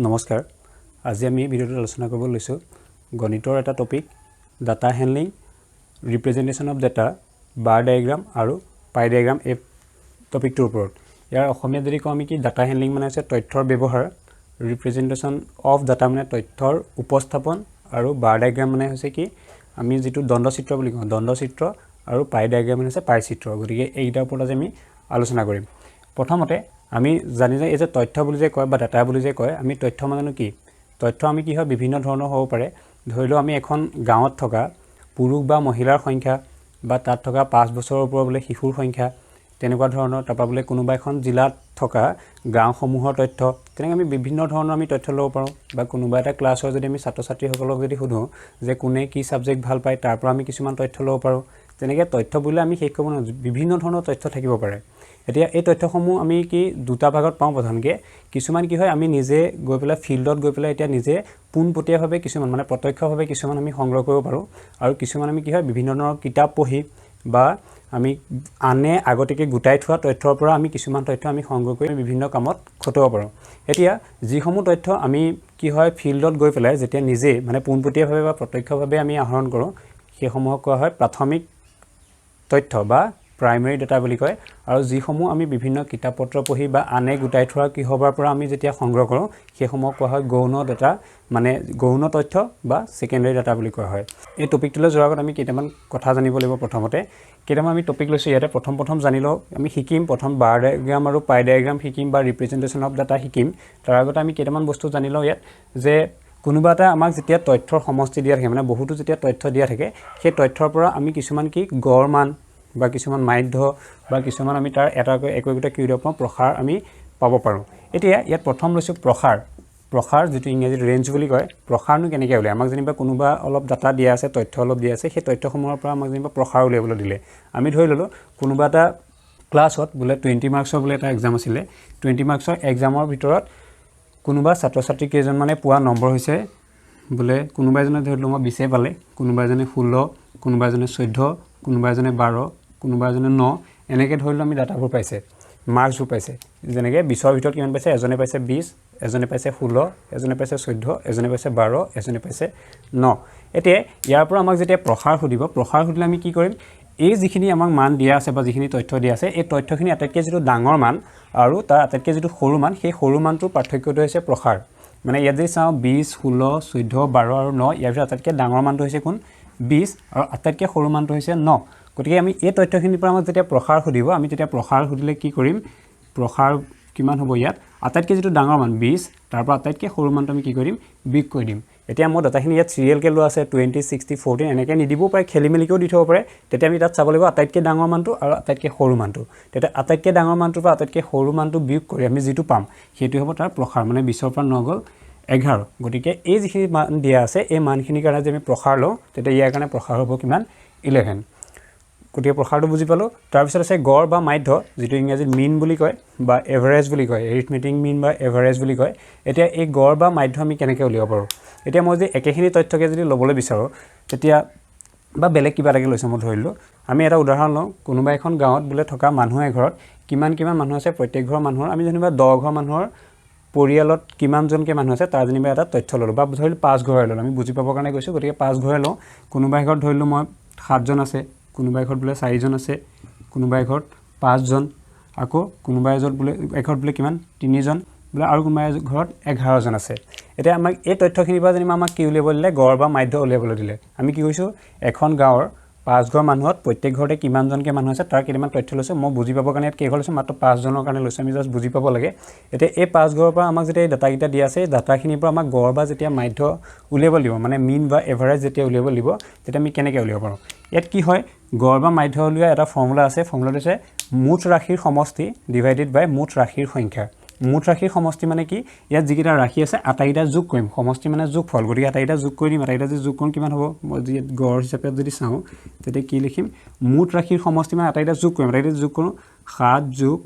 নমস্কাৰ আজি আমি ভিডিঅ'টো আলোচনা কৰিব লৈছো গণিতৰ এটা topic data handling representation of data bar diagram আৰু পাই ডায়াগ্ৰাম এই টপিকটোৰ ওপৰত ইয়াৰ অসমীয়া যদি কওঁ আমি কি ডাটা হ্যান্ডলিং মানে আছে তথ্যৰ ব্যৱহাৰ ৰিপ্ৰেজেন্টেশন অফ ডাটা মানে তথ্যৰ উপস্থাপন আৰু বাৰ ডায়াগ্ৰাম মানে হৈছে কি আমি যেটো দণ্ডচিত্ৰ বুলি কওঁ দণ্ডচিত্ৰ আৰু পাই ডায়াগ্ৰাম মানে আছে পাই চিত্ৰ গতিকে এইটাৰ ওপৰত আজি আমি আলোচনা কৰিম প্ৰথমতে আমি জানি যে এই যে তথ্য বুলি যে কয় বা ডাটা বুলি যে কয় আমি তথ্য মানে কি তথ্য আমি কি হয় বিভিন্ন ধৰণৰ হ'ব পাৰে ধৰিলো আমি এখন গাঁৱত থকা পুৰুষ বা মহিলাৰ সংখ্যা বা তাত থকা 5 বছৰৰ ওপৰৰ বোলে শিশুৰ সংখ্যা তেনেকুৱা ধৰণৰ তাপা বোলে কোনোবা এখন জিলাত থকা গাঁওসমূহৰ তথ্য তেনেকৈ আমি বিভিন্ন ধৰণৰ আমি তথ্য ল'ব পাৰোঁ বা কোনোবা এটা ক্লাছৰ যদি আমি ছাত্ৰ ছাত্ৰীসকলক যদি সুধো যে কোনে কি সাবজেক্ট ভাল পায় তাৰ পৰা আমি কিছুমান তথ্য ল'ব পাৰোঁ তেনেকৈ তথ্য বুলিলে আমি শেষ কৰিব নোৱাৰো বিভিন্ন ধৰণৰ তথ্য থাকিব পাৰে এতিয়া এই তথ্যসমূহ আমি কি দুটা ভাগত পাওঁ প্ৰধানকে কিছুমান কি হয় আমি নিজে গৈ পেলাই ফিল্ডত গৈ পেলাই এতিয়া নিজে পোনপটীয়াভাৱে কিছুমান মানে প্ৰত্যক্ষভাৱে কিছুমান আমি সংগ্ৰহ কৰিব পাৰোঁ আৰু কিছুমান আমি কি হয় বিভিন্ন ধৰণৰ কিতাপ পঢ়ি বা আমি আনে আগতেকে গুটাই থোৱা তথ্যৰ পৰা আমি কিছুমান তথ্য আমি সংগ্ৰহ কৰি বিভিন্ন কামত খটুৱাব পাৰোঁ এতিয়া যিসমূহ তথ্য আমি কি হয় ফিল্ডত গৈ পেলাই যেতিয়া নিজে মানে পোনপটীয়াভাৱে বা প্ৰত্যক্ষভাৱে আমি আহৰণ কৰোঁ সেইসমূহক কোৱা হয় প্ৰাথমিক তথ্য বা প্ৰাইমেৰী ডাটা বুলি কয় আৰু যিসমূহ আমি বিভিন্ন কিতাপ পত্ৰ পঢ়ি বা আনে গুটাই থোৱা কি হবৰ পৰা আমি যেতিয়া সংগ্ৰহ কৰোঁ সেইসমূহক কোৱা হয় গৌণ ডাটা মানে গৌণ তথ্য বা সেকেন্ডাৰী ডাটা বুলি কোৱা হয় এই টপিকটোলৈ যোৱাৰ আগত আমি কেইটামান কথা জানিব লাগিব প্ৰথমতে কেইটামান আমি টপিক লৈছো ইয়াতে প্ৰথম জানি লওঁ আমি শিকিম প্ৰথম বাৰ ডায়াগ্ৰাম আৰু পাই ডায়াগ্ৰাম শিকিম বা ৰিপ্ৰেজেন্টেশন অফ ডাটা শিকিম তাৰ আগতে আমি কেইটামান বস্তু জানি লওঁ ইয়াত যে কোনোবা এটা আমাক যেতিয়া তথ্যৰ সমষ্টি দিয়া থাকে মানে বহুতো যেতিয়া তথ্য দিয়া থাকে সেই তথ্যৰ পৰা আমি কিছুমান কি গড় মান বা কিছুমান মাধ্য বা কিছুমান আমি তাৰ এটাকৈ একৈটা কি ৰূপৰ প্ৰসাৰ আমি পাব পাৰোঁ এতিয়া ইয়াত প্ৰথম লৈছো প্ৰসাৰ যেটো ইংৰাজীত ৰেঞ্জ বুলি কয় প্ৰসাৰনো কেনেকৈ উলিয়ায় আমাক যেনিবা কোনোবা অলপ ডাটা দিয়া আছে তথ্য অলপ দিয়া আছে সেই তথ্যসমূহৰ পৰা আমাক যেনিবা প্ৰসাৰ উলিয়াবলৈ দিলে আমি ধৰি ললো কোনোবা এটা ক্লাছত বোলে 20 মাৰ্কছৰ বোলে এটা এক্সাম আছিল 20 মাৰ্কছৰ এক্সামৰ ভিতৰত কোনোবা ছাত্ৰ ছাত্ৰী কেইজন মানে পোৱা নম্বৰ হৈছে বোলে কোনোবা এজনে ধৰিলো মই 20 পালে কোনোবা এজনে 16 কোনোবা এজনে 14 কোনোবা এজনে 12 কোনোবা এজনে 9 এনেকৈ ধৰিলো আমি ডাটাবোৰ পাইছে মাৰ্কছবোৰ পাইছে যেনেকৈ 20ৰ ভিতৰত কিমান পাইছে এজনে পাইছে 20 এজনে পাইছে 16 এজনে পাইছে 14 এজনে পাইছে 12 এজনে পাইছে 9 এতিয়া ইয়াৰ পৰা আমাক যেতিয়া প্ৰসাৰ সুধিব প্ৰসাৰ সুধিলে আমি কি কৰিম এই যিখিনি আমাক মান দিয়া আছে বা যিখিনি তথ্য দিয়া আছে এই তথ্যখিনি আটাইতকৈ যেটো ডাঙৰ মান আৰু তাৰ আটাইতকৈ যেটো সৰু মান সেই সৰু মানটোৰ পাৰ্থক্যটো হৈছে প্ৰসাৰ মানে ইয়াত যদি চাওঁ 20 16 14 12 আৰু 9 ইয়াৰ ভিতৰত আটাইতকৈ ডাঙৰ মানটো হৈছে কোন 20 আৰু আটাইতকৈ সৰু মানটো হৈছে 9 গতিকে আমি এই তথ্যখিনিৰ পৰা আমাক যেতিয়া প্ৰসাৰ সুধিব আমি তেতিয়া প্ৰসাৰ সুধিলে কি কৰিম প্ৰসাৰ কিমান হ'ব ইয়াত আটাইতকৈ যেটো ডাঙৰ মান 20 তাৰ পৰা আটাইতকৈ সৰু মানটো আমি কি কৰিম বিগ কৰি দিম এতিয়া মই ডাটাখিনি ইয়াত সিৰিয়েলকৈ লোৱা আছে 20 60 14 এনেকৈ নিদিব পাৰে খেলিমেলিকেও দি থব পাৰে তেতিয়া আমি তাত চাব লাগিব আটাইতকৈ ডাঙৰ মানটো আৰু আটাইতকৈ সৰু মানটো তেতিয়া আটাইতকৈ ডাঙৰ মানটোৰ পৰা আটাইতকৈ সৰু মানটো বিয়োগ কৰি আমি যেটো পাম সেইটো হ'ব তাৰ প্ৰসাৰ মানে 20ৰ পৰা 9 গ'ল 11 গতিকে এই যিখিনি মান দিয়া আছে এই মানখিনিৰ কাৰণে যে আমি প্ৰসাৰ লওঁ তেতিয়া ইয়াৰ কাৰণে প্ৰসাৰ হ'ব কিমান 11 গতিকে প্ৰসাৰটো বুজি পালো তাৰ পিছত আছে গড় বা মাধ্য যেটো ইংৰাজীত মিন বুলি কয় বা এভাৰেজ বুলি কয় এৰিথমেটিক মিন বা এভাৰেজ বুলি কয় এতিয়া এই গড় বা মাধ্য আমি কেনেকৈ উলিয়াব পাৰোঁ এতিয়া মই যদি একেখিনি তথ্যকে যদি ল'বলৈ বিচাৰো তেতিয়া বা বেলেগ কিবা এটাকে লৈছো মই ধৰিলো আমি এটা উদাহৰণ লওঁ কোনোবা এখন গাঁৱত বোলে থকা মানুহ এঘৰত কিমান মানুহ আছে প্ৰত্যেক ঘৰ মানুহৰ আমি যেনিবা 10 ঘৰ মানুহৰ পৰিয়ালত কিমানজনকে মানুহ আছে তাৰ যেনিবা এটা তথ্য ললো বা ধৰিলো 5 ঘৰ ললো আমি বুজি পাবৰ কাৰণে কৈছো গতিকে 5 ঘৰ লওঁ কোনোবা এঘৰত ধৰিলো মই 7 জন আছে কোনোবা এঘৰত বোলে 4 জন আছে কোনোবা এঘৰত 5 জন আকৌ কোনোবা এঘৰত বোলে কিমান 3 জন বোলে আৰু কোনোবা এঘৰত 11 জন আছে এতিয়া আমাক এই তথ্যখিনিৰ পৰা যেনিবা আমাক কি উলিয়াব দিলে গড় বা মাধ্য উলিয়াবলৈ দিলে আমি কি কৈছো এখন গাঁৱৰ 5 ঘৰ মানুহত প্ৰত্যেক ঘৰতে কিমানজনকে মানুহ আছে তাৰ কিমান তথ্য লৈছো মই বুজি পাবৰ কাৰণে কেই ঘৰ লৈছো মাত্ৰ 5 জনৰ কাৰণে লৈছো আমি জাস্ট বুজি পাব লাগে এতিয়া এই 5 ঘৰৰ পৰা আমাক যেতিয়া ডাটা কিটা দিয়া আছে ডাটাখিনিৰ পৰা আমাক গড় বা যেতিয়া মাধ্য উলিয়াব দিব মানে মিন বা এভাৰেজ যেতিয়া উলিয়াব দিব তেতিয়া আমি কেনেকৈ উলিয়াব পাৰোঁ ইয়াত কি হয় গড় বা মাধ্য উলিওৱা এটা ফৰ্মুলা আছে ফৰ্মুলাটো হৈছে মুঠ ৰাশিৰ সমষ্টি ডিভাইডেড বাই মুঠ ৰাশিৰ সংখ্যা মুঠ ৰাশিৰ সমষ্টি মানে কি ইয়াত যিকেইটা ৰাশি আছে আটাইকেইটা যোগ কৰিম সমষ্টি মানে যোগফল গতিকে আটাইকেইটা যোগ কৰি দিম আটাইকেইটা যদি যোগ কৰোঁ কিমান হ'ব মই যদি গড় হিচাপে যদি চাওঁ তেতিয়া কি লিখিম মুঠ ৰাশিৰ সমষ্টি মানে আটাইকেইটা যোগ কৰিম আটাইকেইটা যোগ কৰোঁ 7 যোগ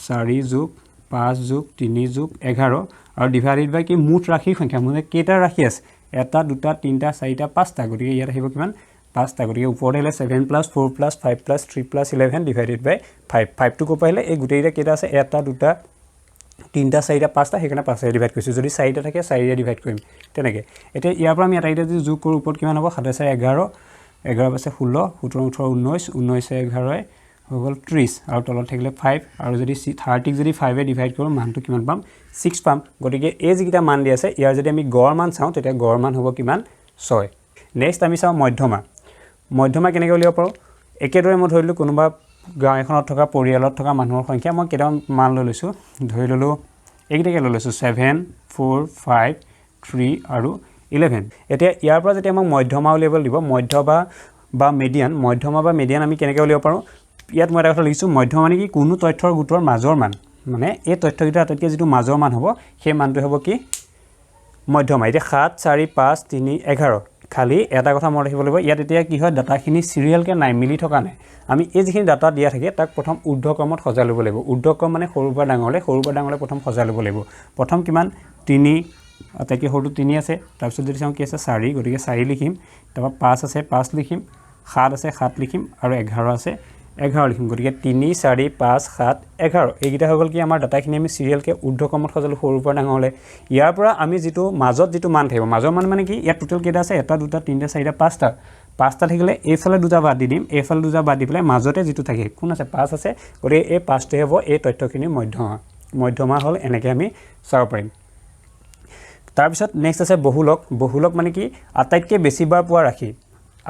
4 যোগ 5 যোগ 3 যোগ 11 আৰু ডিভাইডেড বাই কি মুঠ ৰাশিৰ সংখ্যা মানে কেইটা ৰাশি আছে এটা দুটা তিনিটা চাৰিটা পাঁচটা গতিকে ইয়াত আহিব কিমান 5টা গতিকে ওপৰতে হলে 7 + 4 + 5 + 3 + 11 ডিভাইডেড বাই 5 5 টো কো পাইলে এই গুটেইটা কেইটা আছে এটা দুটা তিনিটা চাৰিটা পাঁচটা সেইকাৰণে 5 ডিভাইড কৰিছোঁ যদি 4টা থাকে 4ৰে ডিভাইড কৰিম তেনেকৈ এতিয়া ইয়াৰ পৰা আমি এটা যদি যোগ কৰোঁ ওপৰত কিমান হ'ব 7 4 11 11 পাছে 16 17 18 19 19 11 হৈ গ'ল 30 আৰু তলত থাকিলে 5 আৰু যদি 30ক যদি 5ৰে ডিভাইড কৰোঁ মানটো কিমান পাম 6 পাম গতিকে এই যিকেইটা মান দি আছে ইয়াৰ যদি আমি গড় মান চাওঁ তেতিয়া গড় মান হ'ব কিমান 6 নেক্সট আমি চাওঁ মধ্যমা মধ্যমা কেনেকৈ উলিয়াব পাৰোঁ একেদৰে মই ধৰিলোঁ কোনোবা গাঁও এখনত থকা পৰিয়ালত থকা মানুহৰ সংখ্যা মই কেইটামান মান লৈ লৈছোঁ ধৰি ল'লোঁ এইকেইটাকে লৈ লৈছোঁ 7 4 5 3 আৰু 11 এতিয়া ইয়াৰ পৰা যেতিয়া আমাক মধ্যমা উলিয়াবলৈ দিব মধ্যমা বা মিডিয়ান আমি কেনেকৈ উলিয়াব পাৰোঁ ইয়াত মই এটা কথা লিখিছোঁ মধ্যমা মানে কি কোনো তথ্যৰ গোটৰ মাজৰ মান মানে এই তথ্যকেইটা আটাইতকৈ যিটো মাজৰ মান হ'ব সেই মানটো হ'ব কি মধ্যমা এতিয়া 7 4 5 3 11 খালি এটা কথা মনত ৰাখিব লাগিব ইয়াত এতিয়া কি হয় ডাটাখিনি সিৰিয়ালকৈ নাই মিলি থকা নাই আমি এই যিখিনি ডাটা দিয়া থাকে তাক প্ৰথম ঊৰ্ধ্বক্ৰমত সজাই ল'ব লাগিব ঊৰ্ধ্বক্ৰম মানে সৰুৰ পৰা ডাঙৰলৈ প্ৰথম সজাই ল'ব লাগিব প্ৰথম কিমান 3 আটাইতকৈ সৰুটো 3 আছে তাৰপিছত যদি চাওঁ কি আছে 4 গতিকে 4 লিখিম তাৰপৰা 5 আছে 5 লিখিম 7 আছে 7 লিখিম আৰু 11 আছে 11 লিখিম গতিকে 3 4 5 7 11 এইকেইটা হৈ গ'ল কি আমাৰ ডাটাখিনি আমি সিৰিয়ালকৈ ঊৰ্ধ্বক্ৰমত সজালোঁ সৰুৰ পৰা ডাঙৰলৈ ইয়াৰ পৰা আমি যিটো মাজত যিটো মান থাকিব মাজৰ মান মানে কি ইয়াত টোটেল কেইটা আছে 1 2 3 4 5টা থাকিলে এইফালে দুটা বাদ দি দিম এইফালে দুটা বাদ দি পেলাই মাজতে যিটো থাকে কোন আছে 5 আছে গতিকে এই 5টোৱে হ'ব এই তথ্যখিনিৰ মধ্যমা হ'ল এনেকৈ আমি চাব পাৰিম তাৰপিছত নেক্সট আছে বহুলক মানে কি আটাইতকৈ বেছিবাৰ পোৱা ৰাশি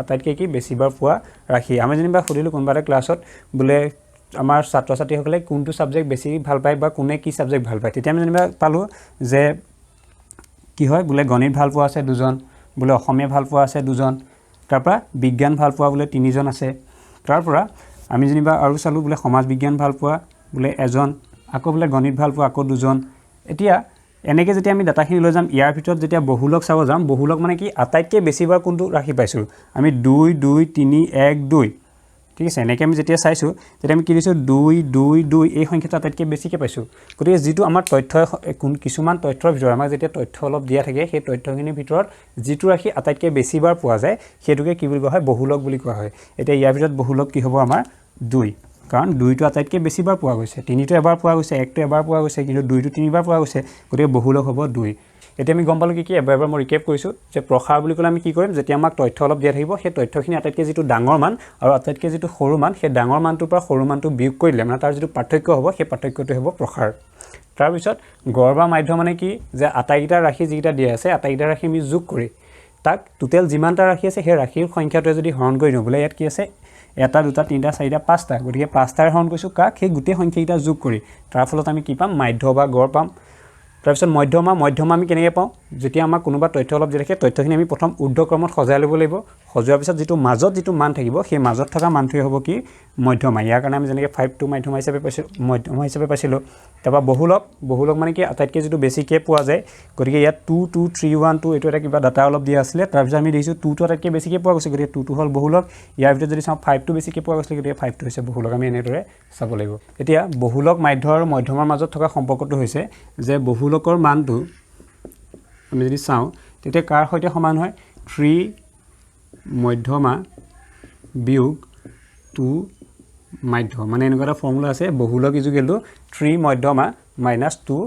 আটাইতকৈ কি বেছিবাৰ পোৱা ৰাশি আমি যেনিবা সুধিলোঁ কোনোবা এটা ক্লাছত বোলে আমাৰ ছাত্ৰ ছাত্ৰীসকলে কোনটো ছাবজেক্ট বেছি ভাল পায় বা কোনে কি ছাবজেক্ট ভাল পায় তেতিয়া আমি যেনিবা পালোঁ যে কি হয় বোলে গণিত ভাল পোৱা আছে 2জন বোলে অসমীয়া ভাল পোৱা আছে 2জন তাৰপৰা বিজ্ঞান ভাল পোৱা বোলে 3জন আছে তাৰপৰা আমি যেনিবা আৰু চালোঁ বোলে সমাজ বিজ্ঞান ভাল পোৱা বোলে 1জন আকৌ বোলে গণিত ভাল পোৱা আকৌ 2জন এতিয়া এনেকৈ যেতিয়া আমি ডাটাখিনি লৈ যাম ইয়াৰ ভিতৰত যেতিয়া বহুলক চাব যাম বহুলক মানে কি আটাইতকৈ বেছিবাৰ কোনটো ৰাখি পাইছোঁ আমি 2 2 3 1 2 ঠিক আছে এনেকৈ আমি যেতিয়া চাইছোঁ তেতিয়া আমি কি দিছোঁ 2 2 2 এই সংখ্যাটো আটাইতকৈ বেছিকৈ পাইছোঁ গতিকে যিটো আমাৰ তথ্য কিছুমান তথ্যৰ ভিতৰত আমাক যেতিয়া তথ্য অলপ দিয়া থাকে সেই তথ্যখিনিৰ ভিতৰত যিটো ৰাশি আটাইতকৈ বেছিবাৰ পোৱা যায় সেইটোকে কি বুলি কোৱা হয় বহুলক বুলি কোৱা হয় এতিয়া ইয়াৰ ভিতৰত বহুলক কি হ'ব আমাৰ 2 কাৰণ 2টো আটাইতকৈ বেছিবাৰ পোৱা গৈছে 3টো এবাৰ পোৱা গৈছে 1টো এবাৰ পোৱা গৈছে কিন্তু 2টো 3বাৰ পোৱা গৈছে গতিকে বহুলক হ'ব 2 এতিয়া আমি গম পালোঁ কি এবাৰ মই ৰিকেপ কৰিছোঁ যে প্ৰসাৰ বুলি ক'লে আমি কি কৰিম যেতিয়া আমাক তথ্য অলপ দিয়া থাকিব সেই তথ্যখিনি আটাইতকৈ যিটো ডাঙৰ মান আৰু আটাইতকৈ যিটো সৰু মান সেই ডাঙৰ মানটোৰ পৰা সৰু মানটো বিয়োগ কৰিলে মানে তাৰ যিটো পাৰ্থক্য হ'ব সেই পাৰ্থক্যটো হ'ব প্ৰসাৰ তাৰপিছত গড় বা মাধ্য মানে কি যে আটাইকেইটা ৰাশি যিকেইটা দিয়া আছে আটাইকেইটা ৰাশি আমি যোগ কৰি তাক টোটেল যিমানটা ৰাশি আছে সেই ৰাশিৰ সংখ্যাটোৱে যদি হৰণ কৰি দিওঁ বোলে ইয়াত কি আছে 1 2 3 4 5টা গতিকে 5টাৰ হৰণ কৰিছোঁ কাক সেই গোটেই সংখ্যাকেইটা যোগ কৰি তাৰ ফলত আমি কি পাম মাধ্য বা গড় পাম তাৰপিছত মধ্যমা আমি কেনেকৈ পাওঁ যেতিয়া আমাক কোনোবা তথ্য অলপ দি ৰাখে তথ্যখিনি আমি প্ৰথম ঊৰ্ধ্বক্ৰমত সজাই ল'ব লাগিব সজোৱাৰ পিছত যিটো মাজত যিটো মান থাকিব সেই মাজত থকা মানটোৱে হ'ব কি মধ্যমা ইয়াৰ কাৰণে আমি যেনেকৈ 5টো মধ্যমা হিচাপে পাইছিলোঁ তাৰপৰা বহুলক মানে কি আটাইতকৈ যিটো বেছিকৈ পোৱা যায় গতিকে ইয়াত 2 2 3 1 2 এইটো এটা কিবা ডাটা অলপ দিয়া আছিলে তাৰপিছত আমি দেখিছোঁ 2টো আটাইতকৈ বেছিকৈ পোৱা গৈছে গতিকে 2টো হ'ল বহুলক ইয়াৰ ভিতৰত যদি চাওঁ 5টো বেছিকৈ পোৱা গৈছিলে গতিকে 5টো হৈছে বহুলক আমি এনেদৰে চাব লাগিব এতিয়া বহুলক মাধ্য আৰু মধ্যমাৰ মাজত থকা সম্পৰ্কটো হৈছে যে বহুলকৰ মানটো আমি যদি চাওঁ তেতিয়া কাৰ সৈতে সমান হয় 3 মধ্যমা বিয়োগ 2 মাধ্য মানে এনেকুৱা এটা ফৰ্মুলা আছে বহুলক ইজুকেল টু 3 মধ্যমা মাইনাছ 2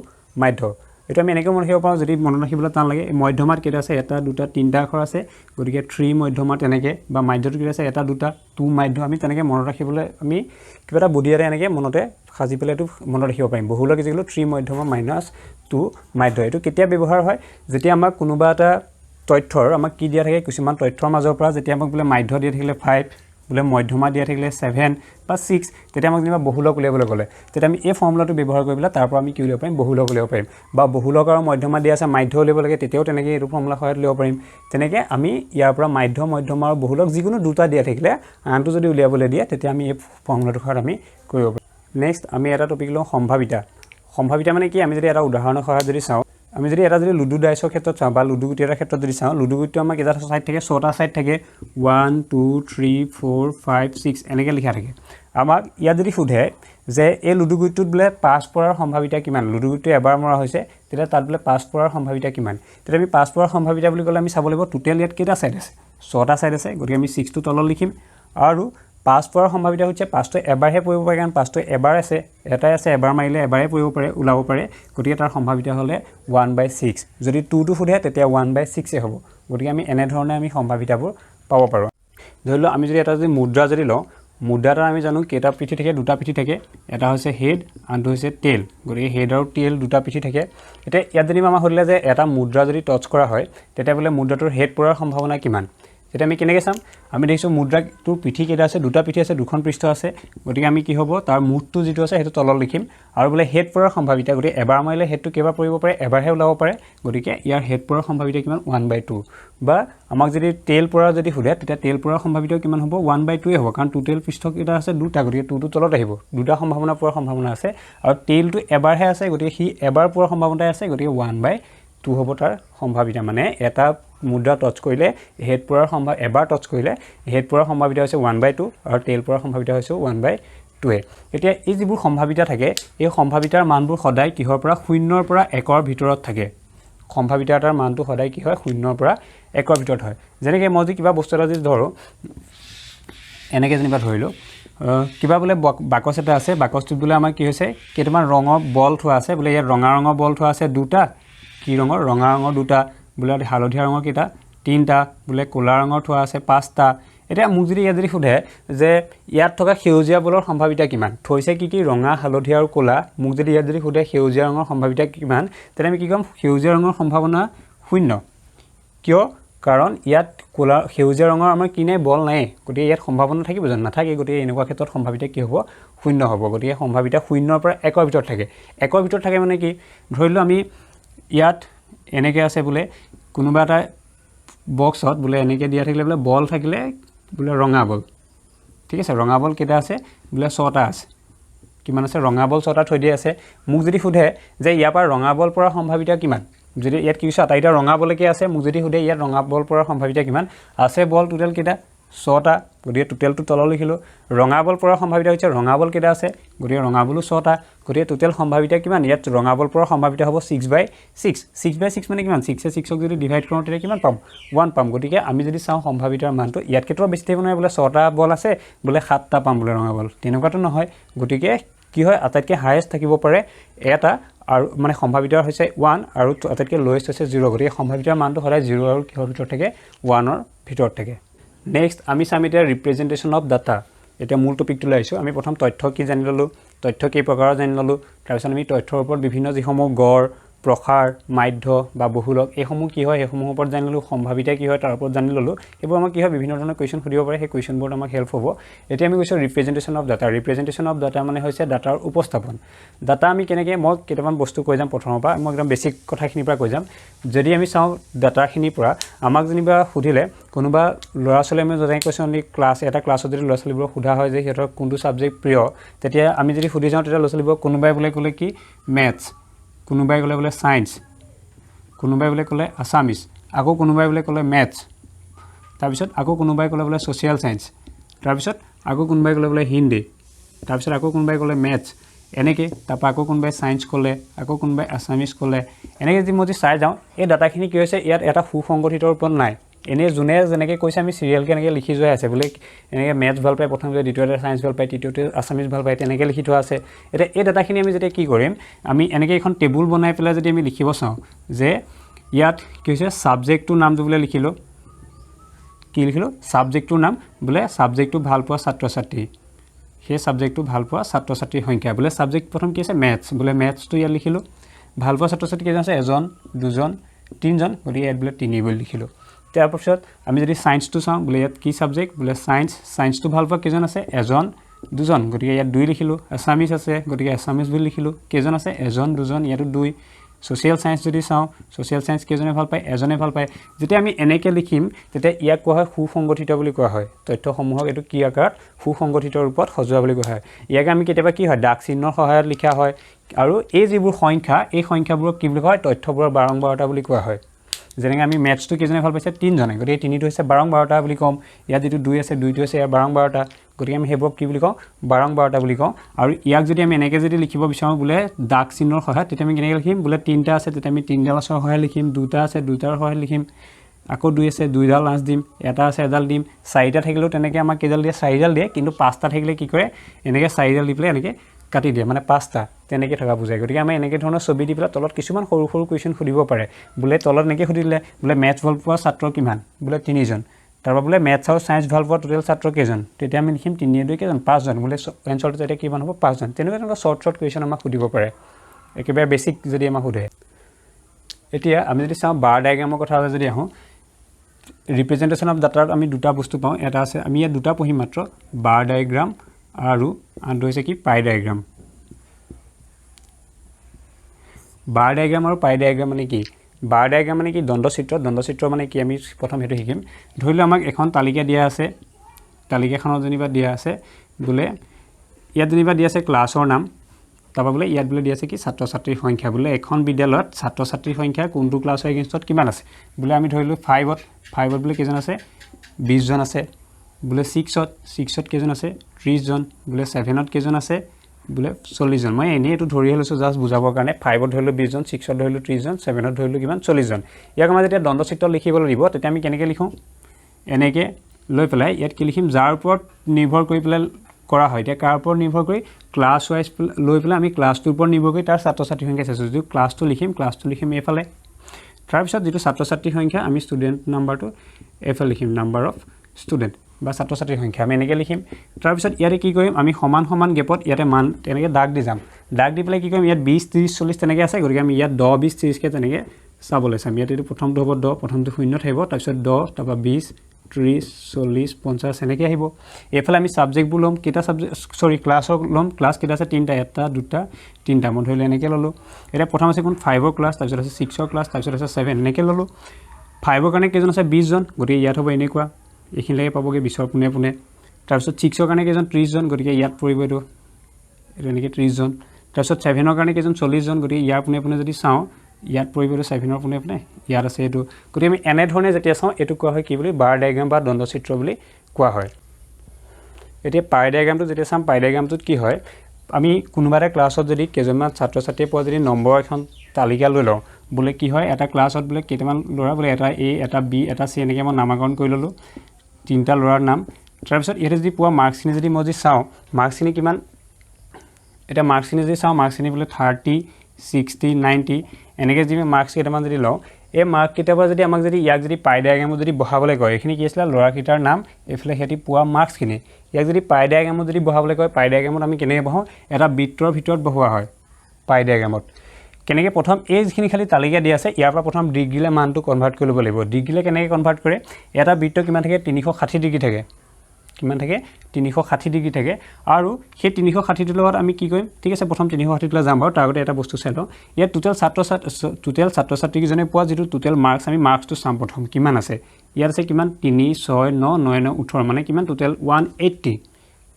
মাধ্য এইটো আমি এনেকৈ মনত ৰাখিব পাৰোঁ যদি মনত ৰাখিবলৈ টান লাগে মধ্যমাত কেইটা আছে 1 2 3টা আখৰ আছে গতিকে 3 মধ্যমা তেনেকৈ বা মাধ্যটো কেইটা আছে 1 2 2 মাধ্য আমি তেনেকৈ মনত ৰাখিবলৈ আমি কিবা এটা বুদ্ধিৰে এনেকৈ মনতে সাজি পেলাই এইটো মনত ৰাখিব পাৰিম বহুলক ইজুকেল টু 3 মধ্যমা মাইনাছ 2 মাধ্য এইটো কেতিয়া ব্যৱহাৰ হয় যেতিয়া আমাক কোনোবা এটা তথ্যৰ আমাক কি দিয়া থাকে কিছুমান তথ্যৰ মাজৰ পৰা যেতিয়া আমাক বোলে মাধ্য দিয়া থাকিলে 5 বোলে মধ্যমা দিয়া থাকিলে 7 বা 6 তেতিয়া আমাক যেনিবা বহুলক উলিয়াবলৈ গ'লে তেতিয়া আমি এই ফৰ্মুলাটো ব্যৱহাৰ কৰি পেলাই তাৰ পৰা আমি কি উলিয়াব পাৰিম বহুলক উলিয়াব পাৰিম বা বহুলক আৰু মধ্যমা দিয়া আছে মাধ্য উলিয়াব লাগে তেতিয়াও তেনেকৈ এইটো ফৰ্মুলা সহায়ত উলিয়াব পাৰিম তেনেকৈ আমি ইয়াৰ পৰা মধ্যমা আৰু বহুলক যিকোনো দুটা দিয়া থাকিলে আনটো যদি উলিয়াবলৈ দিয়ে তেতিয়া আমি এই ফৰ্মুলাটো সহায়ত আমি কৰিব পাৰিম নেক্সট আমি এটা টপিক লওঁ সম্ভাৱিতা মানে কি আমি যদি এটা উদাহৰণৰ সহায়ত যদি চাওঁ আমি যদি এটা যদি লুডু ডাইছৰ ক্ষেত্ৰত চাওঁ বা লুডু গুটি এটাৰ ক্ষেত্ৰত যদি চাওঁ লুডু গুটিটো আমাৰ কেইটা ছাইড থাকে 6টা ছাইড থাকে 1 2 3 4 5 6 এনেকৈ লিখা থাকে আমাক ইয়াত যদি সোধে যে এই লুডু গুটিটোত বোলে পাছ পৰাৰ সম্ভাৱিতা কিমান লুডু গুটিটো এবাৰ মৰা হৈছে তেতিয়া তাত বোলে পাছ পৰাৰ সম্ভাৱিতা কিমান তেতিয়া আমি পাছ পৰাৰ সম্ভাৱিতা বুলি ক'লে আমি চাব লাগিব টোটেল ইয়াত কেইটা ছাইড আছে 6টা ছাইড আছে গতিকে আমি 6টো তলত লিখিম আৰু পাঁচ পৰাৰ সম্ভাৱিতা হৈছে পাঁচটো এবাৰহে পৰিব পাৰে কাৰণ পাঁচটো এবাৰ আছে এটাই আছে এবাৰ মাৰিলে এবাৰে পৰিব পাৰে ওলাব পাৰে গতিকে তাৰ সম্ভাৱিতা হ'লে 1/6 যদি 2 টো ফুটে তেতিয়া 1/6 হ'ব গতিকে আমি এনে ধৰণে আমি সম্ভাৱিতাবোৰ পাব পাৰোঁ ধৰি লওক আমি যদি এটা যদি মুদ্ৰা যদি লওঁ মুদ্ৰাটাৰ আমি জানো কেইটা পিঠি থাকে দুটা পিঠি থাকে এটা হৈছে হেড আনটো হৈছে টেইল গতিকে হেড আৰু টেইল দুটা পিঠি থাকে এতিয়া ইয়াত যদি আমাৰ হলে যে এটা মুদ্ৰা যদি টচ কৰা হয় তেতিয়া বলে মুদ্ৰাটোৰ হেড পৰাৰ সম্ভাৱনা কিমান এটা আমি কেনেকৈ চাম আমি দেখিছো মুদ্ৰাটোৰ পিঠি কেইটা আছে দুটা পিঠি আছে দুখন পৃষ্ঠ আছে গতিকে আমি কি হ'ব তাৰ মুঠটো যেটো আছে হেতু তলত লিখিম আৰু বলে হেড পৰাৰ সম্ভাৱিতা গতিকে এবাৰ মাৰিলে হেডটো কেইবাৰ পৰিব পাৰে এবাৰহে ওলাব পাৰে গতিকে ইয়াৰ হেড পৰাৰ সম্ভাৱিতা কিমান 1/2 বা আমাক যদি টেইল পৰা যদি ಹುದೆ তেতিয়া টেইল পৰাৰ সম্ভাৱিতা কিমান হ'ব 1/2 হ'ব কাৰণ টোটেল পৃষ্ঠ কেইটা আছে দুটা গতিকে 2 টো তলত আহিব দুটা সম্ভাৱনা পৰাৰ সম্ভাৱনা আছে আৰু টেইলটো এবাৰহে আছে গতিকে হি এবাৰ পৰাৰ সম্ভাৱনা আছে গতিকে 1/2 হ'ব তাৰ সম্ভাৱিতা মানে এটা মুদ্ৰা টচ কৰিলে হেড পৰাৰ এবাৰ টচ কৰিলে হেড পৰাৰ সম্ভাৱিতা হৈছে 1/2 আৰু টেইল পৰাৰ সম্ভাৱিতা হৈছে 1/2 এতিয়া এই যিবোৰ সম্ভাৱিতা থাকে এই সম্ভাৱিতাৰ মানবোৰ সদায় কিহৰ পৰা 0 ৰ পৰা 1 ৰ ভিতৰত থাকে সম্ভাৱিতাৰ মানটো সদায় কি হয় 0 ৰ পৰা 1 ৰ ভিতৰত হয় যেনেকৈ মই যদি কিবা বস্তু এটা যদি ধৰো এনেকৈ যেনিবা ধৰিলো কিবা বলে বাকচ এটা আছে বাকচটোত বলে আমাৰ কি হৈছে কেইটামান ৰঙৰ বল থোৱা আছে বলে ইয়াত ৰঙা ৰঙৰ বল থোৱা আছে দুটা কি ৰঙৰ ৰঙা ৰঙৰ দুটা বলে হালধীয়া ৰঙৰ কেইটা তিনটা বলে ক'লা ৰঙৰ থোৱা আছে পাঁচটা এটা মোক যদি ইয়াত যদি সোধে যে ইয়াত থকা সেউজীয়া বলৰ সম্ভাৱিতা কিমান থৈছে কি ৰঙা হালধীয়া আৰু ক'লা মোক যদি ইয়াত যদি সোধে সেউজীয়া ৰঙৰ সম্ভাৱিতা কিমান তেনে আমি কি কম সেউজীয়া ৰঙৰ সম্ভাৱনা 0 কিয় কাৰণ ইয়াত ক'লা সেউজীয়া ৰঙৰ আমাৰ কিনে বল নাই গতিকে ইয়াত সম্ভাৱনা থাকিব জানো নাথাকে গতিকে এনেকুৱা ক্ষেত্ৰত সম্ভাৱিতা কি হ'ব 0 হ'ব গতিকে সম্ভাৱিতা 0 ৰ পৰা 1 ৰ ভিতৰত থাকে 1 ৰ ভিতৰত থাকে মানে কি ধৰিলো আমি ইয়াত এনেকৈ আছে বলে কোনোবা এটা বক্সত বলে এনেকৈ দিয়া থাকিলে বলে বল থাকিলে বলে ৰঙা বল ঠিক আছে ৰঙা বল কেইটা আছে বলে 6টা আছে কিমান আছে ৰঙা বল 6টা থৈ দিয়া আছে মোক যদি সোধে যে ইয়াৰ পৰা ৰঙা বল পৰা সম্ভাৱিতা কিমান যদি ইয়াত কি আছে আটাইটা ৰঙা বলকে আছে মোক যদি সোধে ইয়াত ৰঙা বল পৰা সম্ভাৱিতা কিমান আছে বল টোটাল কেইটা 6টা গতিকে টোটেলটো তল লিখিলো ৰঙা বল পৰা সম্ভাৱিতা হৈছে ৰঙা বল কেইটা আছে গতিকে ৰঙা বলু 6টা গতিকে টোটেল সম্ভাৱিতা কিমান ইয়াত ৰঙা বল পৰা সম্ভাৱিতা হ'ব 6/6 6/6 মানে কিমান 6 এ 6ক যদি ডিভাইড কৰোঁ তেতিয়া কিমান পাম 1 পাম গতিকে আমি যদি চাওঁ সম্ভাৱিতাৰ মানটো ইয়াত কেতৰা বেছি থাকিব নহয় বলে 6টা বল আছে বলে 7টা পাম বলে ৰঙা বল তেনেকুৱাটো নহয় গতিকে কি হয় আটাইতকৈ হাইয়েষ্ট থাকিব পাৰে এটা আৰু মানে সম্ভাৱিতা হৈছে 1 আৰু আটাইতকৈ লোৱেষ্ট হৈছে 0 গতিকে সম্ভাৱিতাৰ মানটো সদায় 0 আৰু কিহৰ ভিতৰত থাকে 1 ৰ ভিতৰত থাকে নেক্সট আমি চাম এতিয়া ৰিপ্ৰেজেন্টেশন অফ ডাটা এটা মূল টপিকটো লাইছো আমি প্ৰথম তথ্য কি জানি ললো তথ্য কি প্ৰকাৰৰ জানি ললো তাৰ পিছত আমি তথ্যৰ ওপৰত বিভিন্ন যিসমূহ গড় প্ৰসাৰ মাধ্য বা বহুলক এইসমূহ কি হয় এইসমূহৰ ওপৰত জানি ললো সম্ভাৱিতা কি হয় তাৰ ওপৰত জানি ললো এবোৰ আমাক কি হয় বিভিন্ন ধৰণৰ কোৱেশ্চন খুদিব পাৰে সেই কোৱেশ্চনবোৰ আমাক হেল্প হ'ব এতিয়া আমি কৈছো ৰিপ্ৰেজেন্টেশন অফ ডাটা মানে হৈছে ডাটাৰ উপস্থাপন ডাটা আমি কেনেকৈ মই কেইটামান বস্তু কৈ যাম প্ৰথমৰ পৰা মই একদম বেছিক কথাখিনিৰ পৰা কৈ যাম যদি আমি চাওঁ ডাটাখিনিৰ পৰা আমাক যেনিবা সুধিলে কোনোবা ল'ৰা ছোৱালী আমি যদি কৈছো আমি এটা ক্লাছত যদি ল'ৰা ছোৱালীবোৰক সোধা হয় যে সিহঁতৰ কোনটো সাবজেক্ট প্ৰিয় তেতিয়া আমি যদি সুধি যাওঁ তেতিয়া ল'ৰা ছোৱালীবোৰক কোনোবাই ক'লে কি ম্যাথছ কোনোবাই ক'লে সায়েন্স কোনোবাই ক'লে আসামিজ আকৌ কোনোবাই ক'লে ম্যাথছ তাৰ পিছত আকৌ কোনোবাই ক'লে সোশ্যাল সায়েন্স তাৰ পিছত আকৌ কোনোবাই ক'লে হিন্দী তাৰ পিছত আকৌ কোনোবাই ক'লে ম্যাথছ এনেকৈ তাৰপা আকৌ কোনোবাই সায়েন্স ক'লে আকৌ কোনোবাই আসামিজ ক'লে এনেকৈ যদি মই চাই যাওঁ এই ডাটাখিনি কি হৈছে ইয়াত এটা সুসংগঠিত ৰূপত নাই এনে জুনে যেনেকৈ কৈছে আমি সিৰিয়াল কেনেকৈ লিখি যোৱা আছে বলে এনেকৈ ম্যাথছ ভাল পায় প্ৰথমতে দ্বিতীয়তে সায়েন্স ভাল পায় তৃতীয়তে আসামিজ ভাল পায় তেনেকৈ লিখি থোৱা আছে এটা এই ডাটাখিনি আমি যেতিয়া কি কৰিম আমি এনেকৈ এখন টেবুল বনাই পেলাই যদি আমি লিখিব চাওঁ যে ইয়াত কি হৈছে সাবজেক্টটোৰ নামটো বলে লিখিলো কি লিখিলো সাবজেক্টটোৰ নাম বলে সাবজেক্টটো ভাল পোৱা ছাত্ৰ ছাত্ৰী সেই সাবজেক্টটো ভাল পোৱা ছাত্ৰ ছাত্ৰীৰ সংখ্যা বলে সাবজেক্ট প্ৰথম কি আছে ম্যাথছ বলে ম্যাথছটো ইয়াত লিখিলো ভাল পোৱা ছাত্ৰ ছাত্ৰী কেইজন আছে এজন দুজন তিনজন গতিকে ইয়াত বলে 3 বুলি লিখিলো তাৰপিছত আমি যদি সায়েন্সটো চাওঁ বলে ইয়াত কি সাবজেক্ট বলে সায়েন্সটো ভাল পোৱা কেইজন আছে এজন দুজন গতিকে ইয়াত 2 লিখিলো আসামিজ আছে গতিকে আসামিজ বুলি লিখিলো কেইজন আছে এজন দুজন ইয়াতো 2 সোশ্যাল সায়েন্স যদি চাওঁ সোশ্যাল সায়েন্স কেইজনে ভাল পায় এজনে ভাল পায় যেতিয়া আমি এনেকৈ লিখিম তেতিয়া ইয়াক কোৱা হয় সুসংগঠিত বুলি কোৱা হয় তথ্যসমূহক এটো কি আকাৰত সুসংগঠিত ৰূপত সজোৱা বুলি কোৱা হয় ইয়াক আমি কেতিয়াবা কি হয় দাগ চিহ্নৰ সহায়ত লিখা হয় আৰু এই যিবোৰ সংখ্যা এই সংখ্যাবোৰক কি বুলি কোৱা হয় তথ্যবোৰৰ বাৰংবাৰতা বুলি কোৱা হয় যেনেকৈ আমি ম্যাথছটো কেইজনে ভাল পাইছে 3 জনে গতিকে 3টো হৈছে বাৰংবাৰতা বুলি কম ইয়াত যেটো 2 আছে 2টো আছে ইয়াৰ বাৰংবাৰতা গতিকে আমি হেবক কি বুলি কওঁ বাৰংবাৰতা বুলি কওঁ আৰু ইয়াক যদি আমি এনেকৈ যদি লিখিব বিচাৰো বলে দাগ চিহ্নৰ সহায়ত তেতিয়া আমি কেনেকৈ লিখিম বলে 3টা আছে তেতিয়া আমি 3 দালৰ সহায়ত লিখিম 2টা আছে 2টাৰ সহায়ত লিখিম আকৌ 2 আছে 2ডাল আঁচ দিম এটা আছে এডাল দিম 4টা থাকিলেও তেনেকৈ আমাক কেইডাল দিয়ে 4ডাল দিয়ে কিন্তু 5টা থাকিলে কি কৰে এনেকৈ 4ডাল দি পেলাই এনেকৈ কাটি দিয়ে মানে 5টা তেনেকৈ থকা বুজায় গতিকে আমি এনেকৈ ধৰণৰ ছবি দি পেলাই তলত কিছুমান সৰু সৰু কুৱেশ্যন সুধিব পাৰে বোলে তলত এনেকৈ সুধিলে বোলে মেথছ ভাল পোৱা ছাত্ৰ কিমান বোলে 3জন তাৰপৰা বোলে মেথছ আৰু ছায়েন্স ভাল পোৱা টোটেল ছাত্ৰ কেইজন তেতিয়া আমি লিখিম 3 2 কেইজন 5জন বোলে এনচাৰটো তেতিয়া কিমান হ'ব 5জন তেনেকুৱা শ্বৰ্ট কুৱেশ্যন আমাক সুধিব পাৰে একেবাৰে বেছিক যদি আমাক সোধে এতিয়া আমি যদি চাওঁ বাৰ ডায়াগ্ৰামৰ কথা যদি আহোঁ ৰিপ্ৰেজেণ্টেশ্যন অফ ডাটাত আমি দুটা বস্তু পাওঁ এটা আছে আমি ইয়াত দুটা পঢ়িম মাত্ৰ বাৰ ডায়াগ্ৰাম আৰু আনটো হৈছে কি পাই ডায়াগ্ৰাম বাৰ ডায়াগ্ৰাম আৰু পাই ডায়াগ্ৰাম মানে কি বাৰ ডায়াগ্ৰাম মানে কি দণ্ডচিত্ৰ মানে কি আমি প্ৰথম সেইটো শিকিম ধৰি লওঁ আমাক এখন তালিকা দিয়া আছে তালিকাখনত যেনিবা দিয়া আছে বোলে ইয়াত যেনিবা দিয়া আছে ক্লাছৰ নাম তাৰপৰা বোলে ইয়াত বোলে দিয়া আছে কি ছাত্ৰ ছাত্ৰীৰ সংখ্যা বোলে এখন বিদ্যালয়ত ছাত্ৰ ছাত্ৰীৰ সংখ্যা কোনটো ক্লাছৰ এগেইনষ্টত কিমান আছে বোলে আমি ধৰিলোঁ 5ত বোলে কেইজন আছে 20জন আছে বোলে 6ত কেইজন আছে 30জন বোলে 7ত কেইজন আছে বোলে 40জন মই এনেই এইটো ধৰি লৈছোঁ জাষ্ট বুজাবৰ কাৰণে 5ত ধৰিলোঁ 20জন 6ত ধৰিলোঁ 30জন 7ত ধৰিলোঁ কিমান 40জন ইয়াক আমাৰ যেতিয়া দণ্ডচিত্ৰ লিখিবলৈ দিব তেতিয়া আমি কেনেকৈ লিখোঁ এনেকৈ লৈ পেলাই ইয়াত কি লিখিম যাৰ ওপৰত নিৰ্ভৰ কৰি পেলাই কৰা হয় এতিয়া কাৰ ওপৰত নিৰ্ভৰ কৰি ক্লাছ ৱাইজ লৈ পেলাই আমি ক্লাছটোৰ ওপৰত নিৰ্ভৰ কৰি তাৰ ছাত্ৰ ছাত্ৰীৰ সংখ্যা চাইছোঁ যদি ক্লাছটো লিখিম এইফালে তাৰপিছত যিটো ছাত্ৰ ছাত্ৰীৰ সংখ্যা আমি ষ্টুডেণ্ট নাম্বাৰটো এইফালে লিখিম নাম্বাৰ অফ ষ্টুডেণ্ট বা ছাত্ৰ ছাত্ৰীৰ সংখ্যা আমি এনেকৈ লিখিম তাৰপিছত ইয়াতে কি কৰিম আমি সমান গেপত ইয়াতে মান তেনেকৈ দাগ দি যাম দাগ দি পেলাই কি কৰিম ইয়াত 20 30 40 তেনেকৈ আছে গতিকে আমি ইয়াত 10 20 30কৈ তেনেকৈ চাবলৈ চাম ইয়াত এইটো প্ৰথমটো হ'ব 10 প্ৰথমটো 0 থাকিব তাৰপিছত 10 তাৰপৰা 20 30 40 50 এনেকৈ আহিব এইফালে আমি ছাবজেক্টবোৰ ল'ম কেইটা ছাবজেক্ট ক্লাছৰ ল'ম ক্লাছ কেইটা আছে 3টা 1 2 3টা মই ধৰিলে এনেকৈ ল'লোঁ এতিয়া প্ৰথম আছে কোন 5ৰ ক্লাছ তাৰপিছত আছে 6ৰ ক্লাছ তাৰপিছত আছে 7 এনেকৈ ল'লোঁ 5ৰ কাৰণে কেইজন আছে 20জন গতিকে ইয়াত হ'ব এনেকুৱা এইখিনিলৈকে পাবগৈ 20ৰ পোনে তাৰপিছত 6ৰ কাৰণে কেইজন 30জন গতিকে ইয়াত পৰিব এইটো এনেকৈ 30জন তাৰপিছত 7ৰ কাৰণে কেইজন 40জন গতিকে ইয়াৰ পোনে যদি চাওঁ ইয়াত পৰিব এইটো 7ৰ পোনে ইয়াত আছে এইটো গতিকে আমি এনেধৰণে যেতিয়া চাওঁ এইটো কোৱা হয় কি বুলি বাৰ ডায়াগ্ৰাম বা দণ্ডচিত্ৰ বুলি কোৱা হয় এতিয়া পাই ডায়াগ্ৰামটো যেতিয়া চাম পাই ডায়াগ্ৰামটোত কি হয় আমি কোনোবা এটা ক্লাছত যদি কেইজনমান ছাত্ৰ ছাত্ৰীয়ে পোৱা যদি নম্বৰ এখন তালিকা লৈ লওঁ বোলে কি হয় এটা ক্লাছত বোলে কেইটামান ল'ৰা বোলে এটা A এটা B এটা C এনেকৈ মই নামাকৰণ কৰি ল'লোঁ 3টা ল'ৰাৰ নাম তাৰপিছত ইয়াতে যদি পোৱা মাৰ্কছখিনি যদি মই যদি চাওঁ মাৰ্কছখিনি কিমান এটা মাৰ্কছখিনি যদি চাওঁ মাৰ্কছখিনি বোলে 30 60 90 এনেকৈ যদি মাৰ্কছ কেইটামান যদি লওঁ এই মাৰ্ক কেইটাৰ যদি আমাক যদি ইয়াক যদি পাই ডায়াগ্ৰামত যদি বহাবলৈ কয় এইখিনি কি আছিলে ল'ৰাকেইটাৰ নাম এইফালে সিহঁতি পোৱা মাৰ্কছখিনি ইয়াক যদি পাই ডায়াগ্ৰামত যদি বহাবলৈ কয় পাই ডায়াগ্ৰামত আমি কেনেকৈ বহাওঁ এটা বৃত্তৰ ভিতৰত বহোৱা হয় পাই ডায়াগ্ৰামত কেনেকৈ প্ৰথম এই যিখিনি খালি তালিকা দিয়া আছে ইয়াৰ পৰা প্ৰথম ডিগ্ৰীলৈ মানটো কনভাৰ্ট কৰিব লাগিব ডিগ্ৰীলৈ কেনেকৈ কনভাৰ্ট কৰে এটা বৃত্ত কিমান থাকে 360 ডিগ্ৰী থাকে কিমান থাকে 360 ডিগ্ৰী থাকে আৰু সেই 360ৰ লগত আমি কি কৰিম ঠিক আছে প্ৰথম 360লৈ যাম বাৰু তাৰ আগতে এটা বস্তু চাই লওঁ ইয়াত টোটেল ছাত্ৰ ছাত্ৰীকেইজনে পোৱা যিটো টোটেল মাৰ্কছ আমি মাৰ্কছটো চাম প্ৰথম কিমান আছে ইয়াত আছে কিমান 3 6 9 9 9 18 মানে কিমান টোটেল 180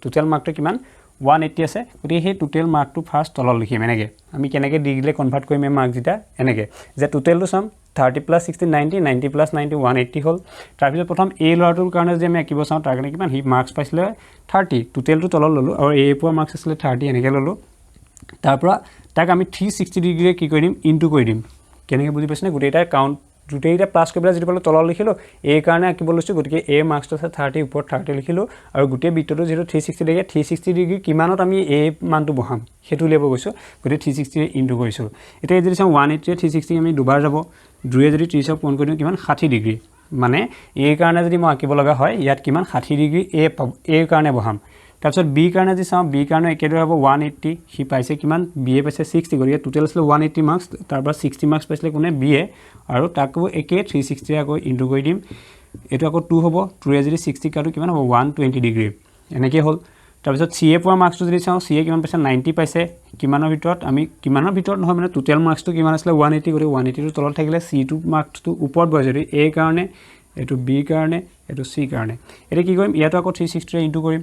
টোটেল মাৰ্কটো কিমান 180 আছে গতিকে সেই টোটেল মাৰ্কটো ফাৰ্ষ্ট তলত লিখিম এনেকৈ আমি কেনেকৈ ডিগ্ৰীলৈ কনভাৰ্ট কৰিম এই মাৰ্ককেইটা এনেকৈ যে টোটেলটো চাম 30 + 60 90 90 + 90 180 হ'ল তাৰপিছত প্ৰথম এই ল'ৰাটোৰ কাৰণে যদি আমি আঁকিব চাওঁ তাৰ কাৰণে কিমান সি মাৰ্কছ পাইছিলে 30 টোটেলটো তলত ল'লোঁ আৰু এই পোৱা মাৰ্কছ আছিলে 30 এনেকৈ ল'লোঁ তাৰপৰা তাক আমি 360 ডিগ্ৰীৰে কি কৰি দিম ইনটু কৰি দিম কেনেকৈ বুজি পাইছেনে গোটেইটা কাউণ্ট গোটেইটা প্লাছ কৰি পেলাই যদি পালে তলত লিখিলোঁ এই কাৰণে আঁকিব লৈছোঁ গতিকে এই মাৰ্কছটো আছে 30 ওপৰত 30 লিখিলোঁ আৰু গোটেই বৃত্তটো যিহেতু 360 ডিগ্ৰী 360 ডিগ্ৰী কিমানত আমি এই মানটো বহাম সেইটো উলিয়াব গৈছোঁ গতিকে 360 ইনটু কৰিছোঁ এতিয়া যদি চাওঁ 180 360 আমি দুবাৰ যাব 2 যদি 30ক পূৰণ কৰি দিওঁ কিমান 60 ডিগ্ৰী মানে এই কাৰণে যদি মই আঁকিব লগা হয় ইয়াত কিমান 60 ডিগ্ৰী এই কাৰণে বহাম তাৰপিছত বি কাৰণে যদি চাওঁ বি কাৰণে একেদৰে হ'ব 180 সি পাইছে কিমান বি এ পাইছে 60 গতিকে টোটেল আছিলে 180 মাৰ্কছ তাৰপৰা 60 মাৰ্কছ পাইছিলে কোনে বি এ আৰু তাকো একে 360 আকৌ ইনটু কৰি দিম এইটো আকৌ 2 হ'ব 2 যদি 60 কাটো কিমান হ'ব 120 ডিগ্ৰী এনেকৈ হ'ল তাৰপিছত চি এ পোৱা মাৰ্কছটো যদি চাওঁ চি এ কিমান পাইছে 90 পাইছে কিমানৰ ভিতৰত আমি কিমানৰ ভিতৰত নহয় মানে টোটেল মাৰ্কছটো কিমান আছিলে 180 গতিকে 180টো তলত থাকিলে চিটো মাৰ্কছটো ওপৰত বহে যদি এ কাৰণে এইটো বি কাৰণে এইটো চি কাৰণে এতিয়া কি কৰিম ইয়াতো আকৌ 360 ইনটু কৰিম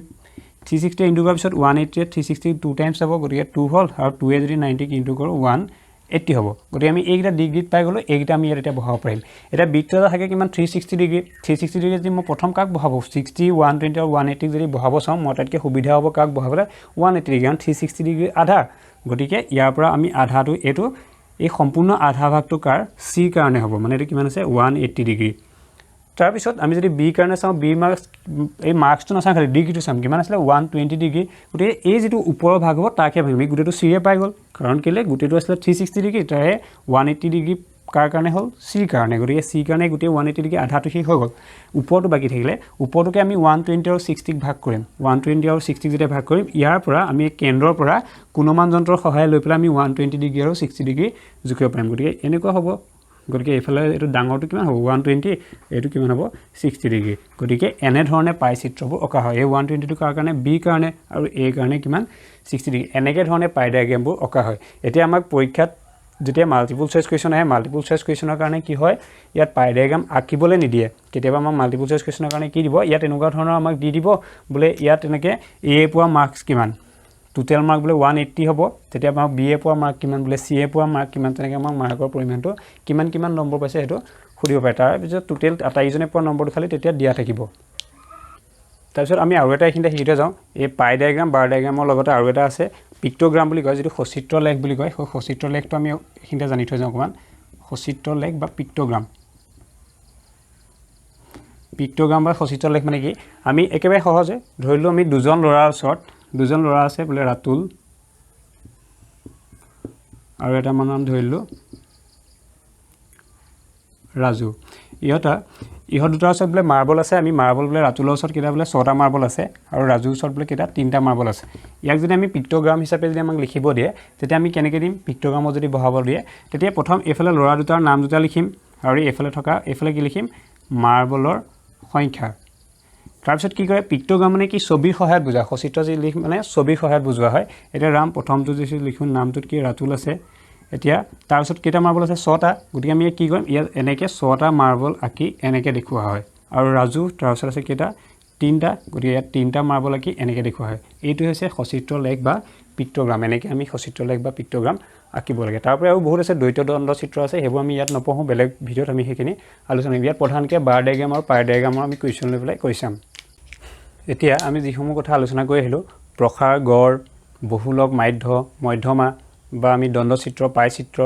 360 ইনটু কৰাৰ পিছত 180 360 2 টাইমছ হ'ব গতিকে 2 হ'ল আৰু 2 যদি 90 ইনটু কৰোঁ 180 হ'ব গতিকে আমি এইকেইটা ডিগ্ৰীত পাই গ'লোঁ এইকেইটা আমি ইয়াত এতিয়া বহাব পাৰিম এতিয়া বৃত্ত এটা থাকে কিমান 360 ডিগ্ৰী 360 ডিগ্ৰী যদি মই প্ৰথম কাক বহাব 60 120 আৰু 180 যদি বহাব চাওঁ মই তাতকৈ সুবিধা হ'ব কাক বহাবলৈ 180 ডিগ্ৰী কাৰণ 360 ডিগ্ৰী আধা গতিকে ইয়াৰ পৰা আমি আধাটো এইটো এই সম্পূৰ্ণ আধা ভাগটো কাৰ চি কাৰণে হ'ব মানে এইটো কিমান আছে 180 ডিগ্ৰী তাৰপিছত আমি যদি বি কাৰণে চাওঁ বি মাৰ্কছ এই মাৰ্কছটো নাচাওঁ খালি ডিগ্ৰীটো চাম কিমান আছিলে 120 ডিগ্ৰী গতিকে এই যিটো ওপৰৰ ভাগ হ'ব তাকে ভাবিম আমি গোটেইটো চিয়ে পাই গ'ল কাৰণ কেলে গোটেইটো আছিলে 360 ডিগ্ৰী তাৰে 180 ডিগ্ৰী কাৰ কাৰণে হ'ল চিৰ কাৰণে গতিকে চি কাৰণে গোটেই 180 ডিগ্ৰী আধাটো শেষ হৈ গ'ল ওপৰটো বাকী থাকিলে ওপৰটোকে আমি 120 আৰু 60ক ভাগ কৰিম 120 আৰু 60ক যেতিয়া ভাগ কৰিম ইয়াৰ পৰা আমি কেন্দ্ৰৰ পৰা কোণমান যন্ত্ৰৰ সহায় লৈ পেলাই আমি 120 ডিগ্ৰী আৰু 60 ডিগ্ৰী জুখিব পাৰিম গতিকে এনেকুৱা হ'ব গতিকে এইফালে এইটো ডাঙৰটো কিমান হ'ব 120 এইটো কিমান হ'ব 60 ডিগ্ৰী গতিকে এনে ধৰণে পাই চিত্ৰবোৰ অকা হয় এই 120 টো কাৰ কাৰণে বি কাৰণে আৰু এ কাৰণে কিমান 60 ডিগ্ৰী এনেকৈ ধৰণে পাই ডায়াগ্ৰামবোৰ অকা হয় এতিয়া আমাক পৰীক্ষাত যেতিয়া মাল্টিপল চইচ কুৱেশ্যন আহে মাল্টিপল চইচ কুৱেশ্যনৰ কাৰণে কি হয় ইয়াত পাই ডায়াগ্ৰাম আঁকিবলৈ নিদিয়ে কেতিয়াবা আমাক মাল্টিপল চইচ কুৱেশ্যনৰ কাৰণে কি দিব ইয়াত এনেকুৱা ধৰণৰ আমাক দি দিব বোলে ইয়াত এনেকৈ এ পোৱা মাৰ্কছ কিমান টোটেল মাৰ্ক বোলে 180 হ'ব তেতিয়া আমাক বি এ পোৱা মাৰ্ক কিমান বোলে চি এ পোৱা মাৰ্ক কিমান তেনেকৈ আমাক মাৰ্কৰ পৰিমাণটো কিমান নম্বৰ পাইছে সেইটো সুধিব পাৰে তাৰপিছত টোটেল আটাইজনে পোৱা নম্বৰটো খালি তেতিয়া দিয়া থাকিব তাৰপিছত আমি আৰু এটা এইখিনিতে শিকিতে যাওঁ এই পাই ডায়াগ্ৰাম বাৰ ডায়াগ্ৰামৰ লগতে আৰু এটা আছে পিক্টোগ্ৰাম বুলি কয় যিটো সচিত্ৰ লেখ বুলি কয় সেই সচিত্ৰ লেখটো আমি এইখিনিতে জানি থৈ যাওঁ অকণমান সচিত্ৰ লেখ বা পিক্টোগ্ৰাম বা সচিত্ৰ লেখ মানে কি আমি একেবাৰে সহজে ধৰিলোঁ আমি দুজন ল'ৰাৰ ওচৰত দুজন ল'ৰা আছে বোলে ৰাতুল আৰু এটা মানুহ নাম ধৰিলোঁ ৰাজু ইহঁত দুটাৰ ওচৰত বোলে মাৰ্বল আছে আমি মাৰ্বল বোলে ৰাতুলৰ ওচৰত কেইটা বোলে 6টা মাৰ্বল আছে আৰু ৰাজুৰ ওচৰত বোলে কেইটা 3টা মাৰ্বল আছে ইয়াক যদি আমি পিক্টোগ্ৰাম হিচাপে যদি আমাক লিখিব দিয়ে তেতিয়া আমি কেনেকৈ দিম পিক্টোগ্ৰামত যদি বহাব দিয়ে তেতিয়া প্ৰথম এইফালে ল'ৰা দুটাৰ নাম দুটা লিখিম আৰু এইফালে কি লিখিম মাৰ্বলৰ সংখ্যা তাৰপিছত কি কৰে পিক্টোগ্ৰাম মানে কি ছবিৰ সহায়ত বুজা সচিত্ৰ যি লিখ মানে ছবিৰ সহায়ত বুজোৱা হয় এতিয়া ৰাম প্ৰথমটো যদি লিখোঁ নামটোত কি ৰাতুল আছে এতিয়া তাৰপিছত কেইটা মাৰ্বল আছে 6টা গতিকে আমি কি কৰিম ইয়াত এনেকৈ 6টা মাৰ্বল আঁকি এনেকৈ দেখুওৱা হয় আৰু ৰাজু তাৰপিছত আছে কেইটা 3টা গতিকে ইয়াত 3টা মাৰ্বল আঁকি এনেকৈ দেখুওৱা হয় এইটো হৈছে সচিত্ৰ লেখ বা পিক্টোগ্ৰাম এনেকৈ আমি সচিত্ৰ লেখ বা পিক্টোগ্ৰাম আঁকিব লাগে তাৰপৰা আৰু বহুত আছে দ্বৈত দ্বন্দ্ব চিত্ৰ আছে সেইবোৰ আমি ইয়াত নপঢ়োঁ বেলেগ ভিডিঅ'ত আমি সেইখিনি আলোচনা কৰিম ইয়াত প্ৰধানকৈ বাৰ ডায়াগ্ৰাম আৰু পাই ডায়াগ্ৰামৰ আমি কুৱেশ্যন লৈ পেলাই কৰি চাম এতিয়া আমি যিসমূহ কথা আলোচনা কৰি আহিলোঁ প্ৰসাৰ গড় বহুলক মধ্যমা বা আমি দ্বন্দ্ব চিত্ৰ পাই চিত্ৰ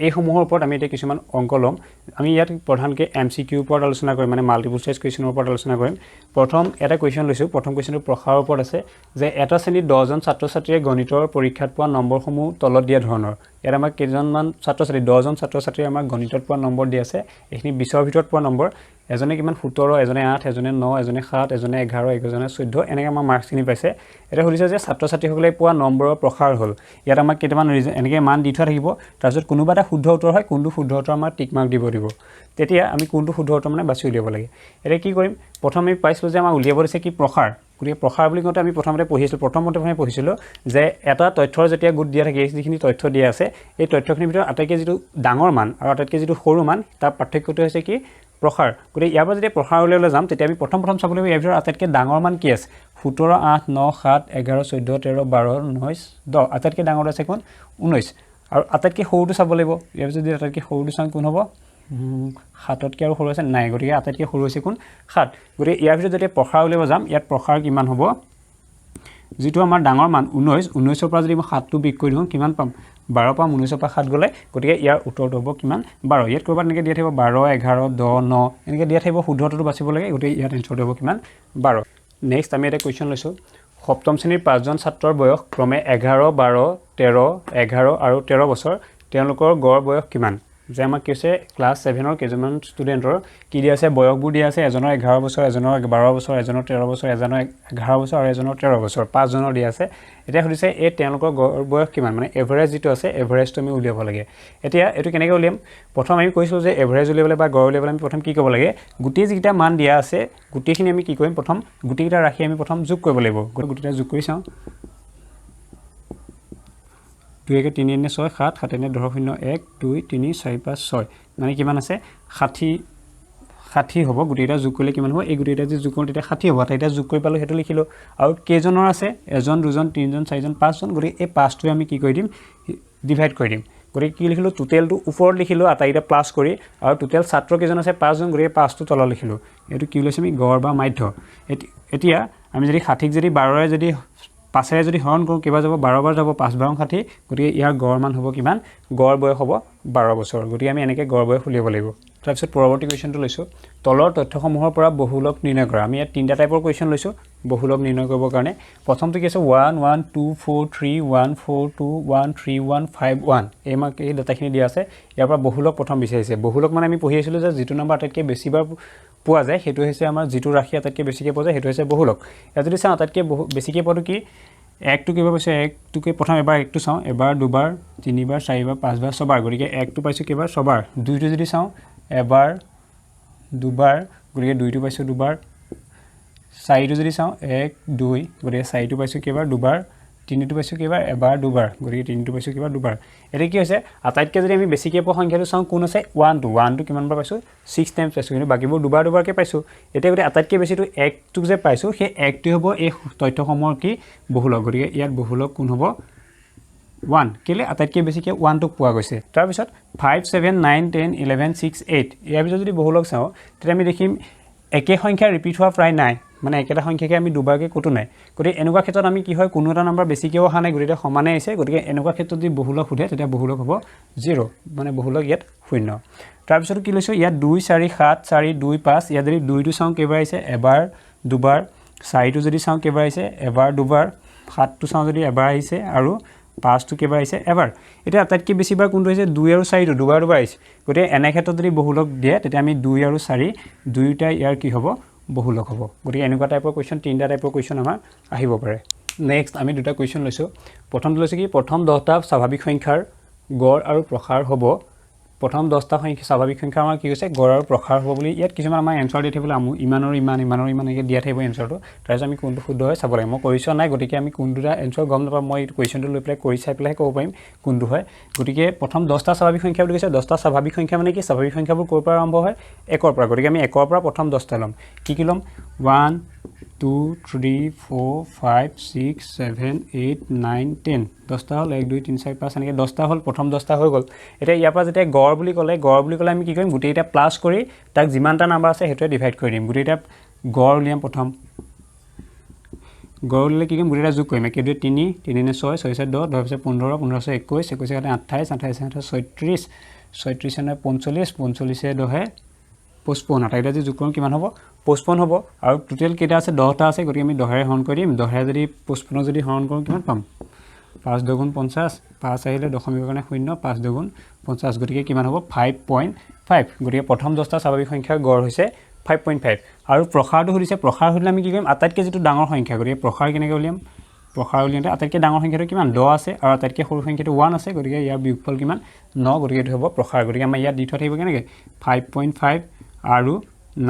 এইসমূহৰ ওপৰত আমি এতিয়া কিছুমান অংক ল'ম আমি ইয়াত প্ৰধানকৈ MCQ ওপৰত আলোচনা কৰিম মানে মাল্টিপল চইচ কুৱেশ্যনৰ ওপৰত আলোচনা কৰিম প্ৰথম এটা কুৱেশ্যন লৈছোঁ প্ৰথম কুৱেশ্যনটো প্ৰসাৰৰ ওপৰত আছে যে এটা শ্ৰেণীত 10জন ছাত্ৰ ছাত্ৰীয়ে গণিতৰ পৰীক্ষাত পোৱা নম্বৰসমূহ তলত দিয়া ধৰণৰ ইয়াত আমাক কেইজনমান ছাত্ৰ ছাত্ৰী 10জন ছাত্ৰ ছাত্ৰীয়ে আমাক গণিতত পোৱা নম্বৰ দি আছে এইখিনি 20ৰ ভিতৰত পোৱা নম্বৰ এজনে কিমান 17 এজনে 8 এজনে 9 এজনে 7 এজনে 11 এজনে 14 এনেকৈ আমাৰ মাৰ্কছখিনি পাইছে এটা সুধিছে যে ছাত্ৰ ছাত্ৰীসকলে পোৱা নম্বৰৰ প্ৰসাৰ হ'ল ইয়াত আমাক কেইটামান এনেকৈ মান দি থোৱা থাকিব তাৰপিছত কোনোবা এটা শুদ্ধ উত্তৰ হয় কোনটো শুদ্ধ উত্তৰ আমাৰ টিক মাৰ্ক দিব তেতিয়া আমি কোনটো শুদ্ধ উত্তৰ মানে বাছি উলিয়াব লাগে এতিয়া কি কৰিম প্ৰথম আমি পাইছিলোঁ যে আমাক উলিয়াব দিছে কি প্ৰসাৰ গতিকে প্ৰসাৰ বুলি কওঁতে আমি প্ৰথমতে পঢ়িছিলোঁ যে এটা তথ্যৰ যেতিয়া গোট দিয়া থাকে যিখিনি তথ্য দিয়া আছে এই তথ্যখিনিৰ ভিতৰত আটাইতকৈ যিটো ডাঙৰ মান আৰু আটাইতকৈ যিটো সৰু মান তাৰ পাৰ্থক্যটো হৈছে কি প্ৰসাৰ গতিকে ইয়াৰ পৰা যেতিয়া প্ৰসাৰ উলিয়াবলৈ যাম তেতিয়া আমি প্ৰথম চাব লাগিব ইয়াৰ ভিতৰত আটাইতকৈ ডাঙৰ মান কি আছে 17 8 9 7 11 14 13 12 19 10 আটাইতকৈ ডাঙৰটো আছে কোন 19 আৰু আটাইতকৈ সৰুটো চাব লাগিব ইয়াৰ পিছত যদি আটাইতকৈ সৰুটো চাম কোন হ'ব 7তকৈ আৰু সৰু আছে নাই গতিকে আটাইতকৈ সৰু হৈছে কোন 7 গতিকে ইয়াৰ ভিতৰত যেতিয়া প্ৰসাৰ উলিয়াব যাম ইয়াত প্ৰসাৰ কিমান হ'ব যিটো আমাৰ ডাঙৰ মান 19ৰ পৰা যদি মই 7টো বিয়োগ কৰি দিওঁ কিমান পাম 12 পৰা 19ৰ পৰা 7 গ'লে গতিকে ইয়াৰ উত্তৰটো হ'ব কিমান 12 ইয়াত ক'ৰবাত এনেকৈ দিয়া থাকিব 12 11 10 9 এনেকৈ দিয়া থাকিব শুদ্ধটো বাচিব লাগে গতিকে ইয়াত এনচাৰটো হ'ব কিমান 12 নেক্সট আমি এটা কুৱেশ্যন লৈছোঁ সপ্তম শ্ৰেণীৰ 5জন ছাত্ৰৰ বয়স ক্ৰমে 11 12 13 11 আৰু 13 বছৰ তেওঁলোকৰ গড় বয়স কিমান যে আমাক কি হৈছে ক্লাছ 7ৰ কেইজনমান ষ্টুডেণ্টৰ কি দিয়া আছে বয়সবোৰ দিয়া আছে এজনৰ 11 বছৰ এজনৰ 12 বছৰ এজনৰ 13 বছৰ এজনৰ 11 বছৰ আৰু এজনৰ 13 বছৰ 5জনৰ দিয়া আছে এতিয়া সুধিছে এই তেওঁলোকৰ গড় বয়স কিমান মানে এভাৰেজ যিটো আছে এভাৰেজটো আমি উলিয়াব লাগে এতিয়া এইটো কেনেকৈ উলিয়াম প্ৰথম আমি কৈছিলোঁ যে এভাৰেজ উলিয়াবলৈ বা গড় উলিয়াবলৈ আমি প্ৰথম কি কৰিব লাগে গোটেই যিকেইটা মান দিয়া আছে গোটেইখিনি আমি কি কৰিম প্ৰথম গোটেইকেইটা ৰাখি আমি প্ৰথম যোগ কৰিব লাগিব গোটেইকেইটা যোগ কৰি চাওঁ 2 3 6 7 7 10 0 1 2 3 4 5 6 মানে কিমান আছে 60 হ'ব গোটেইটা যোগ কৰিলে কিমান হ'ব এই গোটেইটা যে যোগ কৰোঁ তেতিয়া 60 হ'ব এটা যোগ কৰি পালোঁ সেইটো লিখিলোঁ আৰু কেইজনৰ আছে এজন দুজন তিনিজন চাৰিজন পাঁচজন গতিকে এই পাঁচটোৱে আমি কি কৰি দিম ডিভাইড কৰি দিম গতিকে কি লিখিলোঁ টোটেলটো ওপৰত লিখিলোঁ আটাইকেইটা প্লাছ কৰি আৰু টোটেল ছাত্ৰ কেইজন আছে 5জন গতিকে 5টো তলত লিখিলোঁ এইটো কি লৈছোঁ আমি গড় বা মাধ্য এতিয়া আমি যদি 60ক যদি 12ৰে যদি 5ৰে যদি হৰণ কৰোঁ কিবা যাব 12 বাৰ যাব 5 বাৰ 60 গতিকে ইয়াৰ গড় মান হ'ব কিমান গড় বয়স হ'ব 12 বছৰ গতিকে আমি এনেকৈ গড় বয়স উলিয়াব লাগিব তাৰপিছত পৰৱৰ্তী কুৱেশ্যনটো লৈছোঁ তলৰ তথ্যসমূহৰ পৰা বহুলক নিৰ্ণয় কৰা আমি ইয়াত তিনিটা টাইপৰ কুৱেশ্যন লৈছোঁ বহুলক নিৰ্ণয় কৰিবৰ কাৰণে প্ৰথমটো কি আছে 1 1 2 4 3 1 4 2 1 3 1 5 1 এই ডাটাখিনি দিয়া আছে ইয়াৰ পৰা বহুলক প্ৰথম বিচাৰিছে বহুলক মানে আমি পঢ়ি আছিলোঁ যে যিটো নম্বৰ আটাইতকৈ বেছিবাৰ পোৱা যায় সেইটো হৈছে আমাৰ যিটো ৰাশি আটাইতকৈ বেছিকৈ পোৱা যায় সেইটো হৈছে বহুলক ইয়াত যদি চাওঁ আটাইতকৈ বেছিকৈ পোৱাটো কি একটো কেইবাৰ পাইছোঁ একটোকে প্ৰথম এবাৰ একটো চাওঁ এবাৰ দুবাৰ তিনিবাৰ চাৰিবাৰ পাঁচবাৰ ছবাৰ গতিকে একটো পাইছোঁ কেইবাৰ ছবাৰ দুইটো যদি চাওঁ এবাৰ দুবাৰ গতিকে দুইটো পাইছোঁ দুবাৰ চাৰিটো যদি চাওঁ 1 2 গতিকে চাৰিটো পাইছোঁ কেইবাৰ দুবাৰ তিনিটো পাইছোঁ কেইবাৰ এবাৰ দুবাৰ গতিকে তিনিটো পাইছোঁ কেইবাৰ দুবাৰ এতিয়া কি হৈছে আটাইতকৈ যদি আমি বেছিকৈ পোৱা সংখ্যাটো চাওঁ কোন আছে 1 টো কিমানবাৰ পাইছোঁ 6 টাইমছ পাইছোঁ কিন্তু বাকীবোৰ দুবাৰ দুবাৰকৈ পাইছোঁ এতিয়া গতিকে আটাইতকৈ বেছিটো 1টো যে পাইছোঁ সেই 1টোৱে হ'ব এই তথ্যসমূহৰ কি বহুলক গতিকে ইয়াত বহুলক কোন হ'ব 1 কেলে আটাইতকৈ বেছিকৈ 1টোক পোৱা গৈছে তাৰপিছত 5 7 9 10 11 6 8 ইয়াৰ পিছত যদি বহুলক চাওঁ তেতিয়া আমি দেখিম একে সংখ্যা ৰিপিট হোৱা প্ৰায় নাই মানে একেটা সংখ্যাকে আমি দুবাৰকৈ কতো নাই গতিকে এনেকুৱা ক্ষেত্ৰত আমি কি হয় কোনো এটা নম্বৰ বেছিকৈ অহা নাই গতিকে সমানে আহিছে গতিকে এনেকুৱা ক্ষেত্ৰত যদি বহুলক সোধে তেতিয়া বহুলক হ'ব 0 মানে বহুলক ইয়াত 0 তাৰপিছত কি লৈছোঁ ইয়াত 2 4 7 4 2 5 ইয়াত যদি 2টো চাওঁ কেইবাৰ আহিছে এবাৰ দুবাৰ 4টো যদি চাওঁ কেইবাৰ আহিছে এবাৰ দুবাৰ 7টো চাওঁ যদি এবাৰ আহিছে আৰু 5টো কেইবাৰ আহিছে এবাৰ এতিয়া আটাইতকৈ বেছিবাৰ কোনটো হৈছে 2 আৰু 4টো দুবাৰ দুবাৰ আহিছে গতিকে এনে ক্ষেত্ৰত যদি বহুলক দিয়ে তেতিয়া আমি 2 আৰু 4 দুয়োটা ইয়াৰ কি হ'ব বহুলক হ'ব গতিকে এনেকুৱা টাইপৰ কুৱেশ্যন তিনিটা টাইপৰ কুৱেশ্যন আমাৰ আহিব পাৰে নেক্সট আমি দুটা কুৱেশ্যন লৈছোঁ প্ৰথমটো লৈছোঁ কি প্ৰথম 10টা স্বাভাৱিক সংখ্যাৰ গড় আৰু প্ৰসাৰ হ'ব প্ৰথম 10টা সংখ্যা স্বাভাৱিক সংখ্যা আমাৰ কি হৈছে গড় আৰু প্ৰসাৰ হ'ব বুলি ইয়াত কিছুমান আমাৰ এনসাৰ দি থাকিবলৈ ইমানৰ ইমান এনেকৈ দিয়া থাকিব এনসাৰটো তাৰপিছত আমি কোনটো শুদ্ধ হয় চাব লাগে মই কৰি চোৱা নাই গতিকে আমি কোনটোটা এনসাৰ গম নাপাম মই এই কুৱেশ্যনটো লৈ পেলাই কৰি চাই পেলাই ক'ব পাৰিম কোনটো হয় গতিকে প্ৰথম 10টা স্বাভাৱিক সংখ্যা বুলি কৈছে 10টা স্বাভাৱিক সংখ্যা মানে কি স্বাভাৱিক সংখ্যাবোৰ ক'ৰ পৰা আৰম্ভ হয় 1ৰ পৰা গতিকে আমি 1ৰ পৰা প্ৰথম 10টা ল'ম কি ল'ম 1 2 3 4 5 6 7 8 9 10 10টা হ'ল 1 2 3 4 5 এনেকৈ 10টা হ'ল প্ৰথম 10টা হৈ গ'ল এতিয়া ইয়াৰ পৰা যেতিয়া গড় বুলি ক'লে আমি কি কৰিম গোটেইটা প্লাছ কৰি তাক যিমানটা নাম্বাৰ আছে সেইটোৱে ডিভাইড কৰি দিম গোটেইটা গড় উলিয়াম প্ৰথম গড় উলিয়ালে কি কৰিম গোটেইটা যোগ কৰিম 1 2 3 3 নে 6 6 10 10 পিছত 15 15 21 21 28 28 36 36 নে 45 45 10 55 আটাইটা যদি যোগ কৰোঁ কিমান হ'ব 55 হ'ব আৰু টোটেল কেইটা আছে 10টা আছে গতিকে আমি 10ৰে হৰণ কৰি দিম 10ৰে যদি 55 যদি হৰণ কৰোঁ কিমান পাম 5 2 50 5 আহিলে দশমিকৰ কাৰণে 0 5 2 50 গতিকে কিমান হ'ব 5.5 গতিকে প্ৰথম 10টা স্বাভাৱিক সংখ্যাৰ গড় হৈছে 5.5 আৰু প্ৰসাৰটো সুধিছে প্ৰসাৰ সুধিলে আমি কি কৰিম আটাইতকৈ যিটো ডাঙৰ সংখ্যা গতিকে প্ৰসাৰ কেনেকৈ উলিয়াম প্ৰসাৰ উলিয়াওঁতে আটাইতকৈ ডাঙৰ সংখ্যাটো কিমান 10 আছে আৰু আটাইতকৈ সৰু সংখ্যাটো 1 আছে গতিকে ইয়াৰ বিয়োগফল কিমান 9 গতিকে এইটো হ'ব প্ৰসাৰ গতিকে আমাৰ ইয়াত দি থোৱা থাকিব কেনেকৈ 5.5 আৰু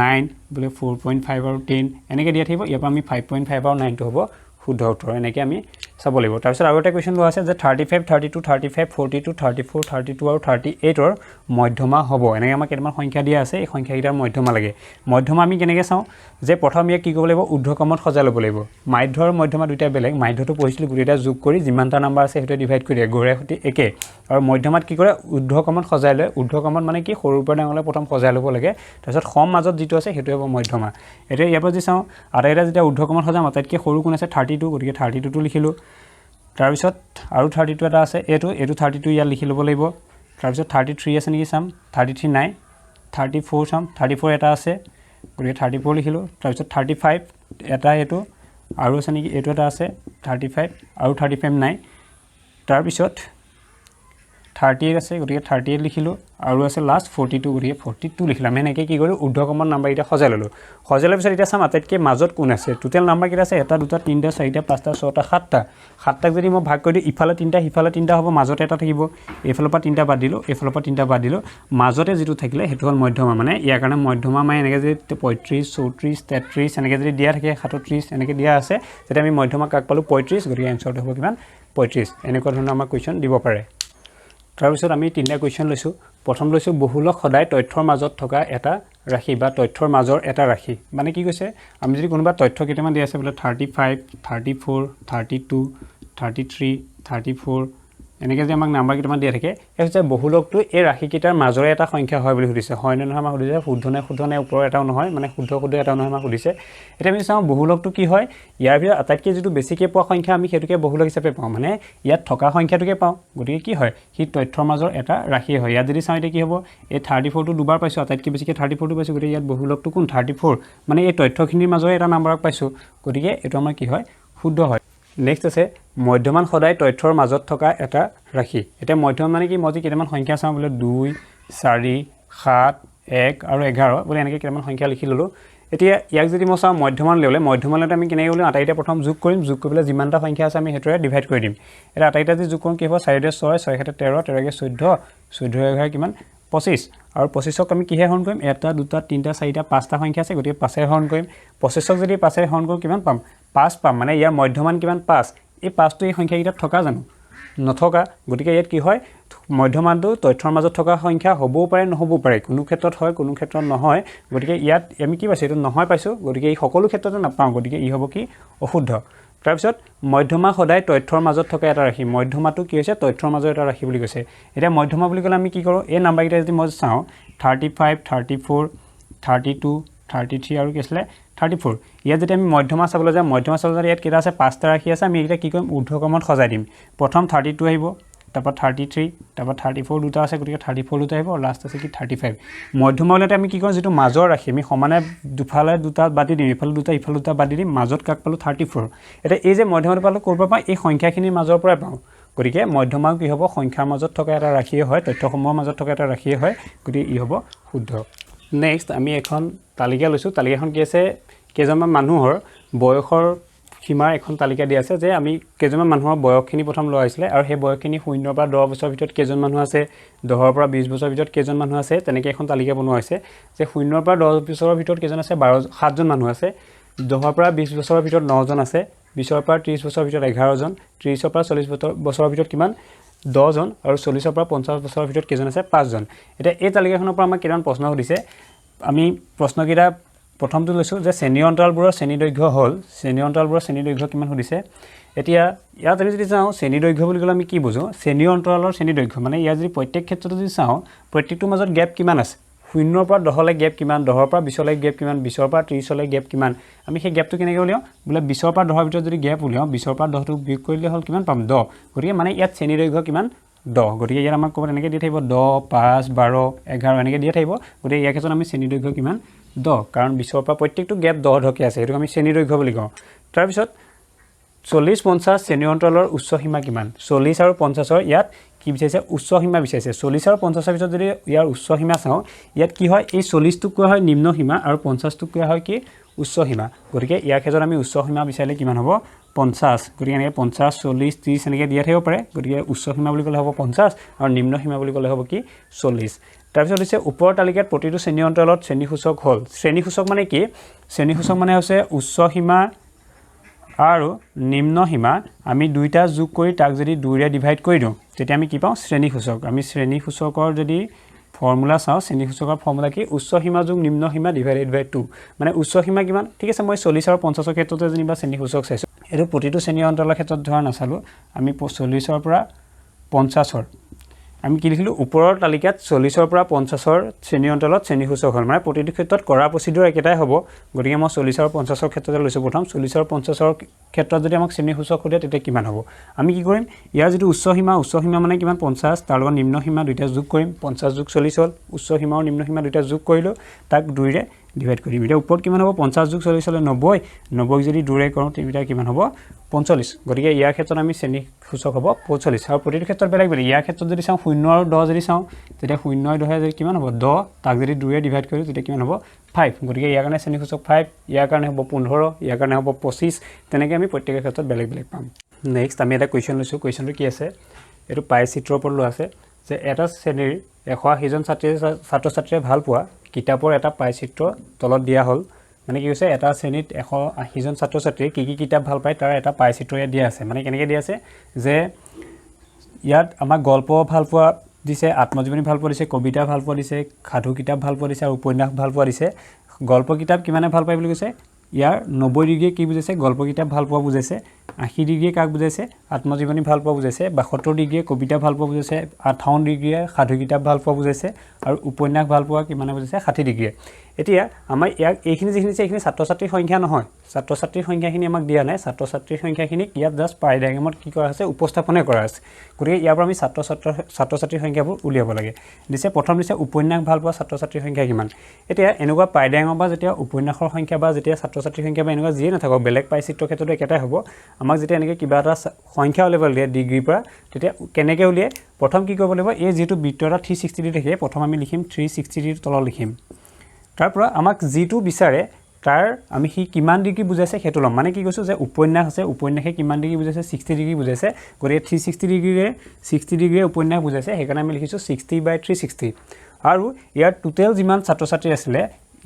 9 বোলে 4.5 আৰু 10 এনেকৈ দিয়া থাকিব ইয়াৰ পৰা আমি 5.5 আৰু 9টো হ'ব শুদ্ধ উত্তৰ এনেকৈ আমি চাব লাগিব তাৰপিছত আৰু এটা কুৱেশ্যন লোৱা আছে যে 35 32 35 42 34 32 আৰু 38ৰ মধ্যমা হ'ব এনেকৈ আমাৰ কেইটামান সংখ্যা দিয়া আছে এই সংখ্যাকেইটাৰ মধ্যমা লাগে মধ্যমা আমি কেনেকৈ চাওঁ যে প্ৰথম ইয়াক কি কৰিব লাগিব ঊৰ্ধ্বক্ৰমত সজাই ল'ব লাগিব মাধ্য আৰু মধ্যমা দুইটা বেলেগ মাধ্যটো পঢ়িছিলোঁ গোটেইটা যোগ কৰি যিমানটা নাম্বাৰ আছে সেইটোৱে ডিভাইড কৰি দিয়ে গড়ে সৈতে একে আৰু মধ্যমাত কি কৰে ঊৰ্ধ্বক্ৰমত সজাই লয় ঊৰ্ধ্বক্ৰমত মানে কি সৰুৰ পৰা ডাঙৰলৈ প্ৰথম সজাই ল'ব লাগে তাৰপিছত সম মাজত যিটো আছে সেইটোৱে হ'ব মধ্যমা এতিয়া ইয়াৰ পৰা যদি চাওঁ আটাইকেইটা যেতিয়া ঊৰ্ধ্বক্ৰমত সজাম আটাইতকৈ সৰু কোন আছে 32 গতিকে 32টো লিখিলোঁ তাৰপিছত আৰু 32 এটা আছে এইটো 32 ইয়াত লিখি ল'ব লাগিব তাৰপিছত 33 আছে নেকি চাম 33 নাই 34 চাম 34 এটা আছে গতিকে 34 লিখিলোঁ তাৰপিছত 35 এটা এইটো আৰু আছে নেকি এইটো এটা আছে 35 আৰু 35 নাই তাৰপিছত 38 আছে গতিকে 38 লিখিলোঁ আৰু আছে লাষ্ট 42 গতিকে 42 লিখিলাম এনেকৈ কি কৰিলোঁ ঊৰ্ধ্বক্ৰমত নাম্বাৰকেইটা সজাই ল'লোঁ সজাই লোৱাৰ পিছত এতিয়া চাম আটাইতকৈ মাজত কোন আছে টোটেল নাম্বাৰ কেইটা আছে 1 2 3 4 5 6 7টা 7টাক যদি মই ভাগ কৰি দিওঁ ইফালে 3টা সিফালে 3টা হ'ব মাজতে এটা থাকিব এইফালৰ পৰা 3টা বাদ দিলোঁ এইফালৰ পৰা 3টা বাদ দিলোঁ মাজতে যিটো থাকিলে সেইটো হ'ল মধ্যমা মানে ইয়াৰ কাৰণে মধ্যমা মানে এনেকৈ যদি 35 34 33 এনেকৈ যদি দিয়া থাকে 37 এনেকৈ দিয়া আছে তেতিয়া আমি মধ্যমা কাক পালোঁ 35 গতিকে এনচাৰটো হ'ব কিমান 35 এনেকুৱা ধৰণৰ আমাৰ কুৱেশ্যন দিব পাৰে তাৰপিছত আমি তিনিটা কুৱেশ্যন লৈছোঁ প্ৰথম লৈছোঁ বহুলক সদায় তথ্যৰ মাজত থকা এটা ৰাশি বা তথ্যৰ মাজৰ এটা ৰাশি মানে কি কৈছে আমি যদি কোনোবা তথ্য কেইটামান দিয়া আছে বোলে 35 34 32 33 34 এনেকৈ যে আমাক নাম্বাৰ কেইটামান দিয়া থাকে এই হৈছে বহুলকটো এই ৰাশিকেইটাৰ মাজৰে এটা সংখ্যা হয় বুলি সুধিছে হয় নে নহয় আমাক সুধিছে শুদ্ধ নে ওপৰৰ এটাও নহয় মানে শুদ্ধ এটাও নহয় আমাক সুধিছে এতিয়া আমি চাওঁ বহুলকটো কি হয় ইয়াৰ ভিতৰত আটাইতকৈ যিটো বেছিকৈ পোৱা সংখ্যা আমি সেইটোকে বহুলক হিচাপে পাওঁ মানে ইয়াত থকা সংখ্যাটোকে পাওঁ গতিকে কি হয় সি তথ্যৰ মাজৰ এটা ৰাশিয়ে হয় ইয়াত যদি চাওঁ এতিয়া কি হ'ব এই 34টো দুবাৰ পাইছোঁ আটাইতকৈ বেছিকৈ 34টো পাইছোঁ গতিকে ইয়াত বহুলকটো কোন 34 মানে এই তথ্যখিনিৰ মাজৰে এটা নাম্বাৰক পাইছোঁ গতিকে এইটো আমাৰ কি হয় শুদ্ধ হয় নেক্সট আছে মধ্যমান সদায় তথ্যৰ মাজত থকা এটা ৰাশি এতিয়া মধ্যমান মানে কি মই যদি কেইটামান সংখ্যা চাওঁ বোলে 2 4 7 1 আৰু 11 বোলে এনেকৈ কেইটামান সংখ্যা লিখি ল'লোঁ এতিয়া ইয়াক যদি মই চাওঁ মধ্যমান ল'লে মধ্যমানলৈ আমি কেনেকৈ ল'লে আটাইটা প্ৰথম যোগ কৰিম যোগ কৰি পেলাই যিমানটা সংখ্যা আছে আমি সেইটোৰে ডিভাইড কৰি দিম এতিয়া আটাইটা যদি যোগ কৰোঁ কি হ'ব 4 6 6 7 13 13 14 14 11 কিমান 25 আৰু 25ক আমি কিহে হৰণ কৰিম এটা দুটা তিনিটা চাৰিটা পাঁচটা সংখ্যা আছে গতিকে 5 হৰণ কৰিম 25ক যদি 5 হৰণ কৰোঁ কিমান পাম 5 পাম মানে ইয়াৰ মধ্যমান কিমান 5 এই 5টো এই সংখ্যাকেইটাত থকা জানো নথকা গতিকে ইয়াত কি হয় মধ্যমানটো তথ্যৰ মাজত থকা সংখ্যা হ'বও পাৰে নহ'বও পাৰে কোনো ক্ষেত্ৰত হয় কোনো ক্ষেত্ৰত নহয় গতিকে ইয়াত আমি কি পাইছোঁ এইটো নহয় পাইছোঁ গতিকে এই সকলো ক্ষেত্ৰতে নাপাওঁ গতিকে ই হ'ব কি অশুদ্ধ তাৰপিছত মধ্যমা সদায় তথ্যৰ মাজত থকা এটা ৰাশি মধ্যমাটো কি হৈছে তথ্যৰ মাজৰ এটা ৰাশি বুলি কৈছে এতিয়া মধ্যমা বুলি ক'লে আমি কি কৰোঁ এই নাম্বাৰকেইটা যদি মই চাওঁ 35 34 32 33 আৰু কি আছিলে 34 ইয়াত যদি আমি মধ্যমা চাবলৈ যাওঁ মধ্যমা চাবলৈ ইয়াত কেইটা আছে পাঁচটা ৰাশি আছে আমি এইকেইটা কি কৰিম ঊৰ্ধ্বক্ৰমত সজাই দিম প্ৰথম 32 আহিব তাৰপৰা 33 তাৰপৰা 34 দুটা আছে গতিকে 34 দুটা আহিব আৰু লাষ্ট আছে কি 35 মধ্যমা হ'লে আমি কি কৰোঁ যিটো মাজৰ ৰাশি আমি সমানে দুফালে দুটা বাদ দিম ইফালে দুটা বাদ দিম মাজত কাক পালোঁ 34 এতিয়া এই যে মধ্যমাটো পালোঁ ক'ৰ পৰা পাওঁ এই সংখ্যাখিনিৰ মাজৰ পৰাই পাওঁ গতিকে মধ্যমা কি হ'ব সংখ্যাৰ মাজত থকা এটা ৰাশিয়ে হয় তথ্যসমূহৰ মাজত থকা এটা ৰাশিয়ে হয় গতিকে ই হ'ব শুদ্ধ নেক্সট আমি এখন তালিকা লৈছোঁ তালিকাখন কি আছে কেইজনমান মানুহৰ বয়সৰ সীমাৰ এখন তালিকা দিয়া আছে যে আমি কেইজনমান মানুহৰ বয়সখিনি প্ৰথম লোৱা হৈছিলে আৰু সেই বয়সখিনি 0 পৰা 10 বছৰৰ ভিতৰত কেইজন মানুহ আছে 10 পৰা 20 বছৰৰ ভিতৰত কেইজন মানুহ আছে তেনেকৈ এখন তালিকা বনোৱা হৈছে যে 0 পৰা 10 বছৰৰ ভিতৰত কেইজন আছে 7জন মানুহ আছে 10 পৰা 20 বছৰৰ ভিতৰত 9জন আছে 20 পৰা 30 বছৰৰ ভিতৰত 11জন 30 পৰা 40 বছৰৰ ভিতৰত কিমান 10জন আৰু 40 পৰা 50 বছৰৰ ভিতৰত কেইজন আছে 5জন এতিয়া এই তালিকাখনৰ পৰা আমাক কেইটামান প্ৰশ্ন সুধিছে আমি প্ৰশ্নকেইটা প্ৰথমটো লৈছোঁ যে শ্ৰেণী অন্তৰালবোৰৰ শ্ৰেণী দৈৰ্ঘ্য হ'ল শ্ৰেণী অন্তৰালবোৰৰ শ্ৰেণী দৈৰ্ঘ্য কিমান সুধিছে এতিয়া ইয়াত আমি যদি চাওঁ শ্ৰেণী দৈৰ্ঘ্য বুলি ক'লে আমি কি বুজোঁ শ্ৰেণী অন্তৰালৰ শ্ৰেণী দৈৰ্ঘ্য মানে ইয়াত যদি প্ৰত্যেক ক্ষেত্ৰতে যদি চাওঁ প্ৰত্যেকটোৰ মাজত গেপ কিমান আছে 0 পৰা 10লৈ গেপ কিমান 10 পৰা 20লৈ গেপ কিমান 20 পৰা 30লৈ গেপ কিমান আমি সেই গেপটো কেনেকৈ উলিয়াওঁ বোলে 20 পৰা 10ৰ ভিতৰত যদি গেপ উলিয়াওঁ 20 পৰা 10টো বিয়োগ কৰিলে হ'ল কিমান পাম 10 গতিকে মানে ইয়াত শ্ৰেণী দৈৰ্ঘ্য কিমান 10 গতিকে ইয়াত আমাক ক'ব এনেকৈ দি থাকিব 10 5 12 11 এনেকৈ দিয়া থাকিব গতিকে ইয়াৰ ক্ষেত্ৰত আমি শ্ৰেণী দৈৰ্ঘ্য কিমান 10 কাৰণ 20 পৰা প্ৰত্যেকটো গেপ 10 আছে সেইটো আমি শ্ৰেণী দৈৰ্ঘ্য বুলি কওঁ তাৰপিছত 40 50 শ্ৰেণী অন্তৰালৰ উচ্চ সীমা কিমান 40 আৰু 50ৰ ইয়াত কি বিচাৰিছে উচ্চ সীমা বিচাৰিছে 40 আৰু 50ৰ ভিতৰত যদি ইয়াৰ উচ্চ সীমা চাওঁ ইয়াত কি হয় এই 40টোক কোৱা হয় নিম্ন সীমা আৰু 50টোক কোৱা হয় কি উচ্চ সীমা গতিকে ইয়াৰ ক্ষেত্ৰত আমি উচ্চ সীমা বিচাৰিলে কিমান হ'ব 50 গতিকে এনেকৈ 50 40 30 এনেকৈ দিয়া থাকিব পাৰে গতিকে উচ্চ সীমা বুলি ক'লে হ'ব 50 আৰু নিম্ন সীমা বুলি ক'লে হ'ব কি 40 তাৰপিছত হৈছে ওপৰৰ তালিকাত প্ৰতিটো শ্ৰেণী অন্তৰালত শ্ৰেণীসূচক হ'ল শ্ৰেণীসূচক মানে কি শ্ৰেণীসূচক মানে হৈছে উচ্চ সীমা আৰু নিম্ন সীমা আমি দুইটা যোগ কৰি তাক যদি 2ৰে ডিভাইড কৰি দিওঁ তেতিয়া আমি কি পাওঁ শ্ৰেণীসূচক আমি শ্ৰেণীসূচকৰ যদি ফৰ্মুলা চাওঁ শ্ৰেণীসূচকৰ ফৰ্মুলা কি উচ্চ সীমা যোগ নিম্ন সীমা ডিভাইডেড বাই 2 মানে উচ্চ সীমা কিমান ঠিক আছে মই 40 আৰু 50ৰ ক্ষেত্ৰতে যেনিবা শ্ৰেণীসূচক চাইছোঁ এইটো প্ৰতিটো শ্ৰেণী অন্তৰালৰ ক্ষেত্ৰত ধৰা নাচালোঁ আমি 40ৰ পৰা 50ৰ আমি কি লিখিলোঁ ওপৰৰ তালিকাত 40ৰ পৰা 50ৰ শ্ৰেণী অন্তৰালত শ্ৰেণীসূচক হ'ল মানে প্ৰতিটো ক্ষেত্ৰত কৰা প্ৰচিডিউৰ একেটাই হ'ব গতিকে মই 40 আৰু 50ৰ ক্ষেত্ৰতে লৈছোঁ প্ৰথম 40 আৰু 50ৰ ক্ষেত্ৰত যদি আমাক শ্ৰেণীসূচক সোধে তেতিয়া কিমান হ'ব আমি কি কৰিম ইয়াৰ যিটো উচ্চ সীমা মানে কিমান 50 তাৰ লগত নিম্ন সীমা দুইটা যোগ কৰিম 50 যোগ 40 হ'ল উচ্চ সীমা আৰু নিম্ন সীমা দুইটা যোগ কৰিলোঁ তাক 2ৰে ডিভাইড কৰিম এতিয়া ওপৰত কিমান হ'ব 50 যোগ 40 হ'লে 90 যদি 2ৰে কৰোঁ তেতিয়া কিমান হ'ব 45 গতিকে ইয়াৰ ক্ষেত্ৰত আমি শ্ৰেণীসূচক হ'ব 45 আৰু প্ৰতিটো ক্ষেত্ৰত বেলেগ ইয়াৰ ক্ষেত্ৰত যদি চাওঁ 0 আৰু 10 যদি চাওঁ তেতিয়া 0 আৰু 10 যদি কিমান হ'ব 10 তাক যদি 2ৰে ডিভাইড কৰোঁ তেতিয়া কিমান হ'ব 5 গতিকে ইয়াৰ কাৰণে শ্ৰেণীসূচক 5 ইয়াৰ কাৰণে হ'ব 15 ইয়াৰ কাৰণে হ'ব 25 তেনেকৈ আমি প্ৰত্যেকৰ ক্ষেত্ৰত বেলেগ পাম নেক্সট আমি এটা কুৱেশ্যন লৈছোঁ কুৱেশ্যনটো কি আছে এইটো পাই চিত্ৰৰ ওপৰত লোৱা আছে যে এটা শ্ৰেণীৰ 180জন ছাত্ৰ ছাত্ৰীয়ে ভাল পোৱা কিতাপৰ এটা পাই চিত্ৰ তলত দিয়া হ'ল মানে কি হৈছে এটা শ্ৰেণীত 180জন ছাত্ৰ ছাত্ৰীয়ে কি কিতাপ ভাল পায় তাৰ এটা পাই চিত্ৰ ইয়াত দিয়া আছে মানে কেনেকৈ দিয়া আছে যে ইয়াত আমাক গল্প ভাল পোৱা দিছে আত্মজীৱনী ভাল পোৱা দিছে কবিতা ভাল পোৱা দিছে সাধু কিতাপ ভাল পোৱা দিছে আৰু উপন্যাস ভাল পোৱা দিছে গল্প কিতাপ কিমানে ভাল পায় বুলি কৈছে ইয়াৰ 90 ডিগ্ৰী কি বুজাইছে গল্প কিতাপ ভাল পোৱা বুজাইছে 80 ডিগ্ৰী কাক বুজাইছে আত্মজীৱনী ভাল পোৱা বুজাইছে 72 ডিগ্ৰী কবিতা ভাল পোৱা বুজাইছে 58 ডিগ্ৰী সাধু কিতাপ ভাল পোৱা বুজাইছে আৰু উপন্যাস ভাল পোৱা কিমানে বুজাইছে 60 ডিগ্ৰী এতিয়া আমাৰ ইয়াক এইখিনি যিখিনি এইখিনি ছাত্ৰ ছাত্ৰীৰ সংখ্যা নহয় ছাত্ৰ ছাত্ৰীৰ সংখ্যাখিনি আমাক দিয়া নাই ছাত্ৰ ছাত্ৰীৰ সংখ্যাখিনি ইয়াত জাস্ট পাই ডায়াগ্ৰামত কি কৰা আছে উপস্থাপনে কৰা আছে গতিকে ইয়াৰ পৰা আমি ছাত্ৰ ছাত্ৰীৰ সংখ্যাবোৰ উলিয়াব লাগে দিছে প্ৰথম দিছে উপন্যাস ভাল পোৱা ছাত্ৰ ছাত্ৰীৰ সংখ্যা কিমান এতিয়া এনেকুৱা পাই ডায়াগ্ৰামৰ পৰা যেতিয়া উপন্যাসৰ সংখ্যা বা যেতিয়া ছাত্ৰ ছাত্ৰীৰ সংখ্যা বা এনেকুৱা যিয়ে নাথাকক বেলেগ পাই চিত্ৰৰ ক্ষেত্ৰতো একেটাই হ'ব আমাক যেতিয়া এনেকৈ কিবা এটা সংখ্যা উলিয়াব দিয়ে ডিগ্ৰীৰ পৰা তেতিয়া কেনেকৈ উলিয়াই প্ৰথম কি কৰিব লাগিব এই যিটো বৃত্ত এটা 360 ডিগ্ৰী থাকে প্ৰথম আমি লিখিম 360 ডিগ্ৰীৰ তলত লিখিম তাৰ পৰা আমাক যিটো বিচাৰে তাৰ আমি কি কিমান ডিগ্ৰী বুজাইছে হেতু লম মানে কি কৈছো যে উপন্যাস আছে উপন্যাসে কিমান ডিগ্ৰী বুজাইছে 60 ডিগ্ৰী বুজাইছে গৰে 360 ডিগ্ৰীৰে 60 ডিগ্ৰীৰে উপন্যাস বুজাইছে হেকাৰণে আমি লিখিছো 60/360 আৰু ইয়াৰ টোটাল যিমান ছাত্ৰ ছাত্ৰী আছিল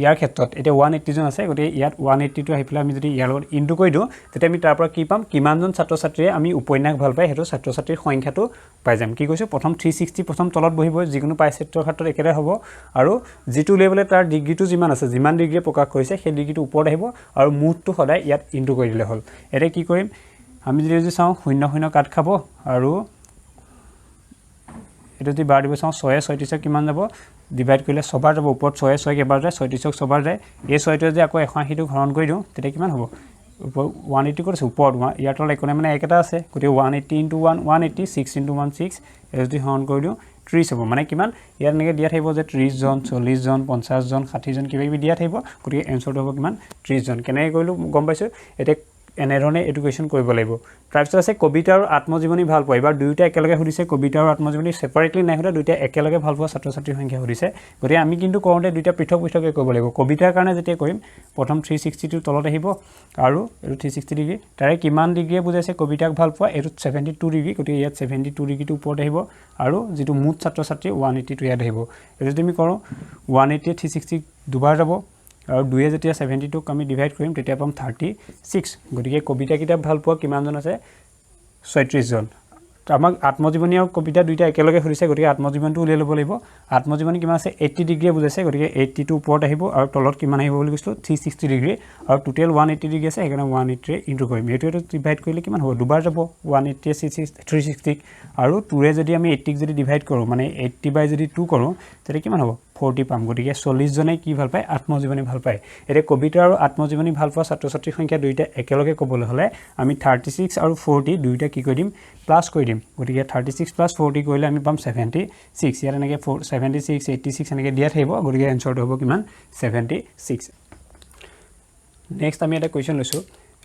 ইয়াৰ ক্ষেত্ৰত এটা 180 জন আছে গতে ইয়াত 180 টো আহিপলা আমি যদি ইয়াৰ লগত ইনটু কৰি দিও তেতিয়া আমি তাৰ পৰা কি পাম কিমানজন ছাত্ৰ ছাত্ৰীয়ে আমি উপন্যাস ভাল পায় হেতু ছাত্ৰ ছাত্ৰীৰ সংখ্যাটো পাই যাম কি কৈছো প্ৰথম 360 প্ৰথম তলত বহিব যিকোনো পাই চিত্ৰৰ ক্ষেত্ৰত একেটা হ'ব আৰু যিটো লেভেলে তাৰ ডিগ্ৰীটো যিমান আছে যিমান ডিগ্ৰী প্ৰকাশ কৰিছে সেই ডিগ্ৰীটো ওপৰত আহিব আৰু মুঠটো সদায় ইয়াত ইনটু কৰি দিলে হ'ল এটা কি কৰিম আমি যদি চাও 0 কাট খাব আৰু এটা যদি বাৰ দিব চাও 6 36 কিমান যাব ডিভাইড কৰিলে সবাৰ যাব ওপৰত 6 6 কেবাৰ যায় 36 সবাৰ যায় এই 6 টো যদি আকৌ 180 টো হৰণ কৰি দিও তেতিয়া কিমান হ'ব 180 কৰিছে ওপৰত ইয়াৰ তলত একোনে মানে একেটা আছে গতি 180 * 1 180 6 * 1 6 যদি হৰণ কৰি দিও 30 হ'ব মানে কিমান ইয়াৰ নেগে দিয়া থাকিব যে 30 জন 40 জন 50 জন 60 জন কিবা কিবি দিয়া থাকিব গতি এনসাৰটো হ'ব কিমান 30 জন কেনে কৰিলো গম পাইছো এটা এনেধৰণে এডুকেশ্যন কৰিব লাগিব তাৰপিছত আছে কবিতা আৰু আত্মজীৱনী ভাল পোৱা এবাৰ দুইটা একেলগে সুধিছে কবিতা আৰু আত্মজীৱনী সেপাৰেটলি নাই হলে দুইটা একেলগে ভাল পোৱা ছাত্ৰ ছাত্ৰীৰ সংখ্যা সুধিছে গতিকে আমি কিন্তু কৰোতে দুইটা পৃথক পৃথককৈ কৰিব লাগিব কবিতাৰ কাৰণে যেতিয়া কৰিম প্ৰথম 360 টো তলত আহিব আৰু এটো 360 ডিগ্ৰী তাৰে কিমান ডিগ্ৰী বুজাইছে কবিতাক ভাল পোৱা এটো 72 ডিগ্ৰী গতিকে ইয়াত 72 ডিগ্ৰীটো ওপৰত আহিব আৰু যেটো মুঠ ছাত্ৰ ছাত্ৰী 180 টো ইয়াত আহিব এটো যদি আমি কৰো 180 360 দুবাৰ যাব আৰু 2 যেতিয়া 72 ক আমি ডিভাইড কৰিম তেতিয়া পাম 36 গতিকে কবিতা কিতাপ ভাল পোৱা কিমানজন আছে 36 জন আমাক আত্মজীৱনী আৰু কবিতা দুইটা একেলগে সুধিছে গতিকে আত্মজীৱনটো উলিয়াই ল'ব লাগিব আত্মজীৱনী কিমান আছে 80 ডিগ্ৰী বুজাইছে গতিকে 80 টো ওপৰত আহিব আৰু তলত কিমান আহিব বুলি কৈছো 360 ডিগ্ৰী আৰু টোটাল 180 ডিগ্ৰী আছে সেইকাৰণে 180 ইনটু কৰিম এটো ডিভাইড কৰিলে কিমান হ'ব দুবাৰ যাব 180 360 আৰু 2 ৰে যদি আমি 80 ক যদি ডিভাইড কৰো মানে 80 যদি 2 কৰো তেতিয়া কিমান হ'ব 40 পাম গতিকে 40 জনে কি ভাল পায় আত্মজীৱনী ভাল পায় এটা কবিতা আৰু আত্মজীৱনী ভাল পোৱা ছাত্ৰ ছাত্ৰীৰ সংখ্যা দুইটা একেলগে ক'বলৈ হলে আমি 36 আৰু 40 দুইটা কি কৰি দিম প্লাস কৰি দিম গতিকে 36 + 40 কৰিলে আমি পাম 76 ইয়াৰ এনেকে 76 86 এনেকে দিয়া থাকিব গতিকে এনসাৰটো হ'ব কিমান 76 নেক্সট আমি এটা কোৱেশ্চন লৈছো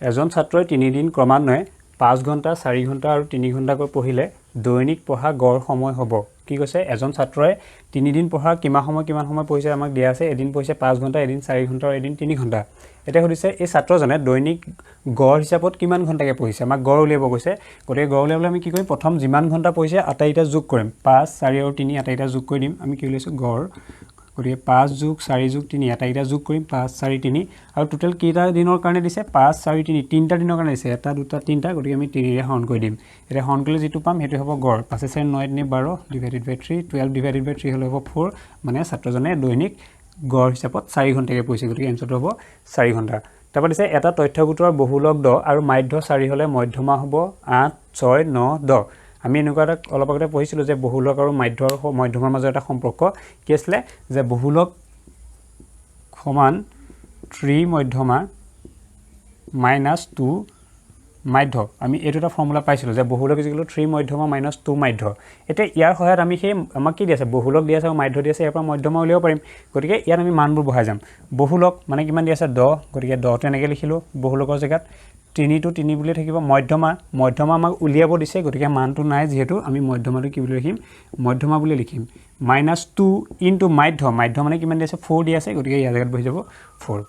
এজন ছাত্ৰই 3 দিন ক্ৰমান্বয়ে 5 ঘণ্টা 4 ঘণ্টা আৰু 3 ঘণ্টাকৈ পঢ়িলে দৈনিক পঢ়া গড় সময় হ'ব কি কৈছে এজন ছাত্ৰই 3 দিন পঢ়া কিমান সময় পঢ়িছে আমাক দিয়া আছে এদিন পঢ়িছে 5 ঘণ্টা এদিন 4 ঘণ্টা আৰু এদিন 3 ঘণ্টা এটা সুধিছে এই ছাত্ৰজনে দৈনিক গড় হিচাপত কিমান ঘণ্টাকে পঢ়িছে আমাক গড় উলিয়াব কৈছে গতিকে গড় উলিয়াবলৈ আমি কি কৰিম প্ৰথম যিমান ঘণ্টা পঢ়িছে আটাইটা যোগ কৰিম 5 4 আৰু 3 আটাইটা যোগ কৰি দিম আমি কি উলিয়াইছো গড় গতিকে 5 + 4 + 3 আটাইটা যোগ কৰিম 5 4 3 আৰু টোটাল কেইটা দিনৰ কাৰণে দিছে 5 4 3 তিনটা দিনৰ কাৰণে দিছে এটা দুটা তিনটা গতিকে আমি 3 ৰে হৰণ কৰি দিম এটা হৰণ কৰিলে যেটো পাম হেতু হ'ব গড় 5 4 9 3 12 / 3 12 / 3 হলে হ'ব 4 মানে ছাত্ৰজনে দৈনিক গড় হিচাপত 4 ঘণ্টাকে পঢ়িছে গতিকে এনসাৰটো হ'ব 4 ঘণ্টা তাৰপৰা দিছে এটা তথ্য গোটৰ বহুলক 10 আৰু মাধ্য 4 হলে মধ্যমা হ'ব 8 6 9 10 আমি এনেকুৱা এটা অলপ আগতে পঢ়িছিলো যে বহুলক আৰু মধ্যমাৰ মাজৰ এটা সম্পৰ্ক কি আছিল যে বহুলক সমান 3 মধ্যমা - 2 মাধ্য আমি এইটো এটা ফৰ্মুলা পাইছিলো যে বহুলক ইকুৱেল 3 মধ্যমা - 2 মাধ্য এটা ইয়াৰ সহায়ত আমি সেই আমাক কি দিছে বহুলক দি আছে আৰু মাধ্য দি আছে ইয়াৰ পৰা মধ্যমা উলিয়াব পাৰিম গতিকে ইয়াত আমি মানবোৰ বহাই যাম বহুলক মানে কিমান দি আছে 10 গতিকে 10 টো এনেকৈ লিখিলো বহুলকৰ জেগাত 3 টো 3 বুলি থাকিব মধ্যমা আমাক উলিয়াব দিছে গতিকে মানটো নাই যেহেতু আমি মধ্যমাটো কি বুলি লিখিম মধ্যমা বুলি লিখিম -2 ইনটু মাধ্য মানে কিমান দি আছে 4 দি আছে গতিকে ইয়াৰ জেগাত বহি যাব 4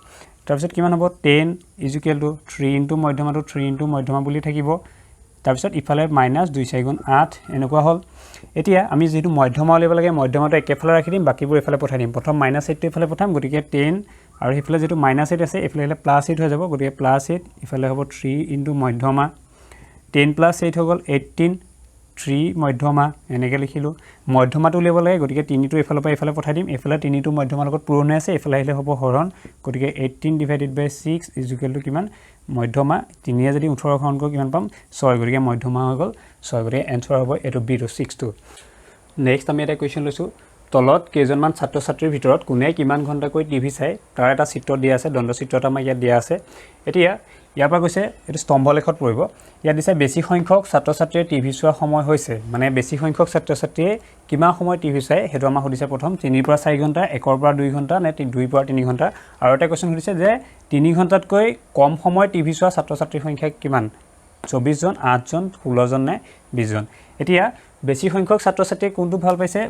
তাৰপিছত কিমান হ'ব 10 = 3 ইনটু মধ্যমাটো 3 ইনটু মধ্যমা বুলি থাকিব তাৰপিছত ইফালে -2 4 গুণ 8 এনেকুৱা হ'ল এতিয়া আমি যেটো মধ্যমা উলিয়াব লাগে মধ্যমাটো একেফালে ৰাখি দিম বাকিবোৰ এফালে পঠাই দিম প্ৰথম -8 টো এফালে পঠাম গতিকে 10 আৰু ইফালে যেটো -8 আছে এফালে +8 হৈ যাব গতিকে +8 ইফালে হ'ব 3 ইনটু মধ্যমা 10 + 8 হৈ গ'ল 18 3 মধ্যমা এনেকৈ লিখিলোঁ মধ্যমাটো উলিয়াব লাগে গতিকে 3টো এফালৰ পৰা এফালে পঠাই দিম এফালে 3টো মধ্যমাৰ লগত পূৰণ হৈ আছে এফালে আহিলে হ'ব হৰণ গতিকে 18 divided by 6 is equal to কিমান মধ্যমা 3 যদি 18 হৰণ কৰোঁ কিমান পাম 6 গতিকে মধ্যমা হৈ গ'ল 6 গতিকে এনসাৰ হ'ব এইটো বি টো 6 টো নেক্সট আমি এটা কুৱেশ্যন লৈছোঁ তলত কেইজনমান ছাত্ৰ ছাত্ৰীৰ ভিতৰত কোনে কিমান ঘণ্টাকৈ টিভি চাই তাৰ এটা চিত্ৰ দিয়া আছে দণ্ড চিত্ৰটা আমাৰ ইয়াত দিয়া আছে এতিয়া ইয়াৰ পৰা কৈছে এইটো স্তম্ভলেখত পৰিব ইয়াত দিছে বেছি সংখ্যক ছাত্ৰ ছাত্ৰীয়ে টিভি চোৱা সময় হৈছে মানে বেছি সংখ্যক ছাত্ৰ ছাত্ৰীয়ে কিমান সময় টিভি চাই হেতু আমাৰ সুধিছে প্ৰথম 3 পৰা 4 ঘণ্টা 1 পৰা 2 ঘণ্টা নে 2 পৰা 3 ঘণ্টা আৰু এটা কোৱেশ্যন সুধিছে যে 3 ঘণ্টাতকৈ কম সময় টিভি চোৱা ছাত্ৰ ছাত্ৰীৰ সংখ্যা কিমান 24 জন 8 জন 16 জন নে 20 জন এতিয়া বেছি সংখ্যক ছাত্ৰ ছাত্ৰীয়ে কোনটো ভাল পাইছে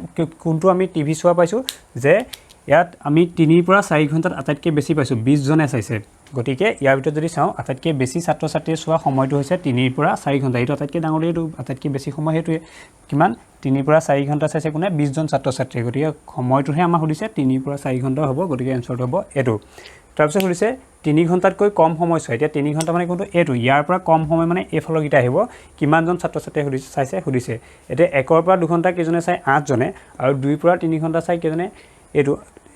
কোনটো আমি টিভি চোৱা পাইছো যে ইয়াত আমি 3 পৰা 4 ঘণ্টাত আটাইতকৈ বেছি পাইছো 20 জনে চাইছে গতিকে ইয়াৰ ভিতৰত যদি চাওঁ আটাইতকৈ বেছি ছাত্ৰ ছাত্ৰীয়ে চোৱা সময়টো হৈছে 3 পৰা 4 ঘণ্টা এইটো আটাইতকৈ ডাঙৰ এইটো আটাইতকৈ বেছি সময় হেতুৱে কিমান 3 পৰা 4 ঘণ্টা চাইছে কোনে 20 জন ছাত্ৰ ছাত্ৰী গতিকে সময়টোহে আমাৰ সুধিছে 3 পৰা 4 ঘণ্টা হ'ব গতিকে এনসাৰটো হ'ব এইটো তাৰপিছত সুধিছে 3 ঘণ্টাতকৈ কম সময় চাই এতিয়া 3 ঘণ্টা মানে কোনটো এইটো ইয়াৰ পৰা কম সময় মানে এই ফলকিটা আহিব কিমানজন ছাত্ৰ ছাত্ৰীয়ে সুধিছে এতিয়া 1 পৰা 2 ঘণ্টা কেজনে চাই 8 জনে আৰু 2 পৰা 3 ঘণ্টা চাই কেজনে এইটো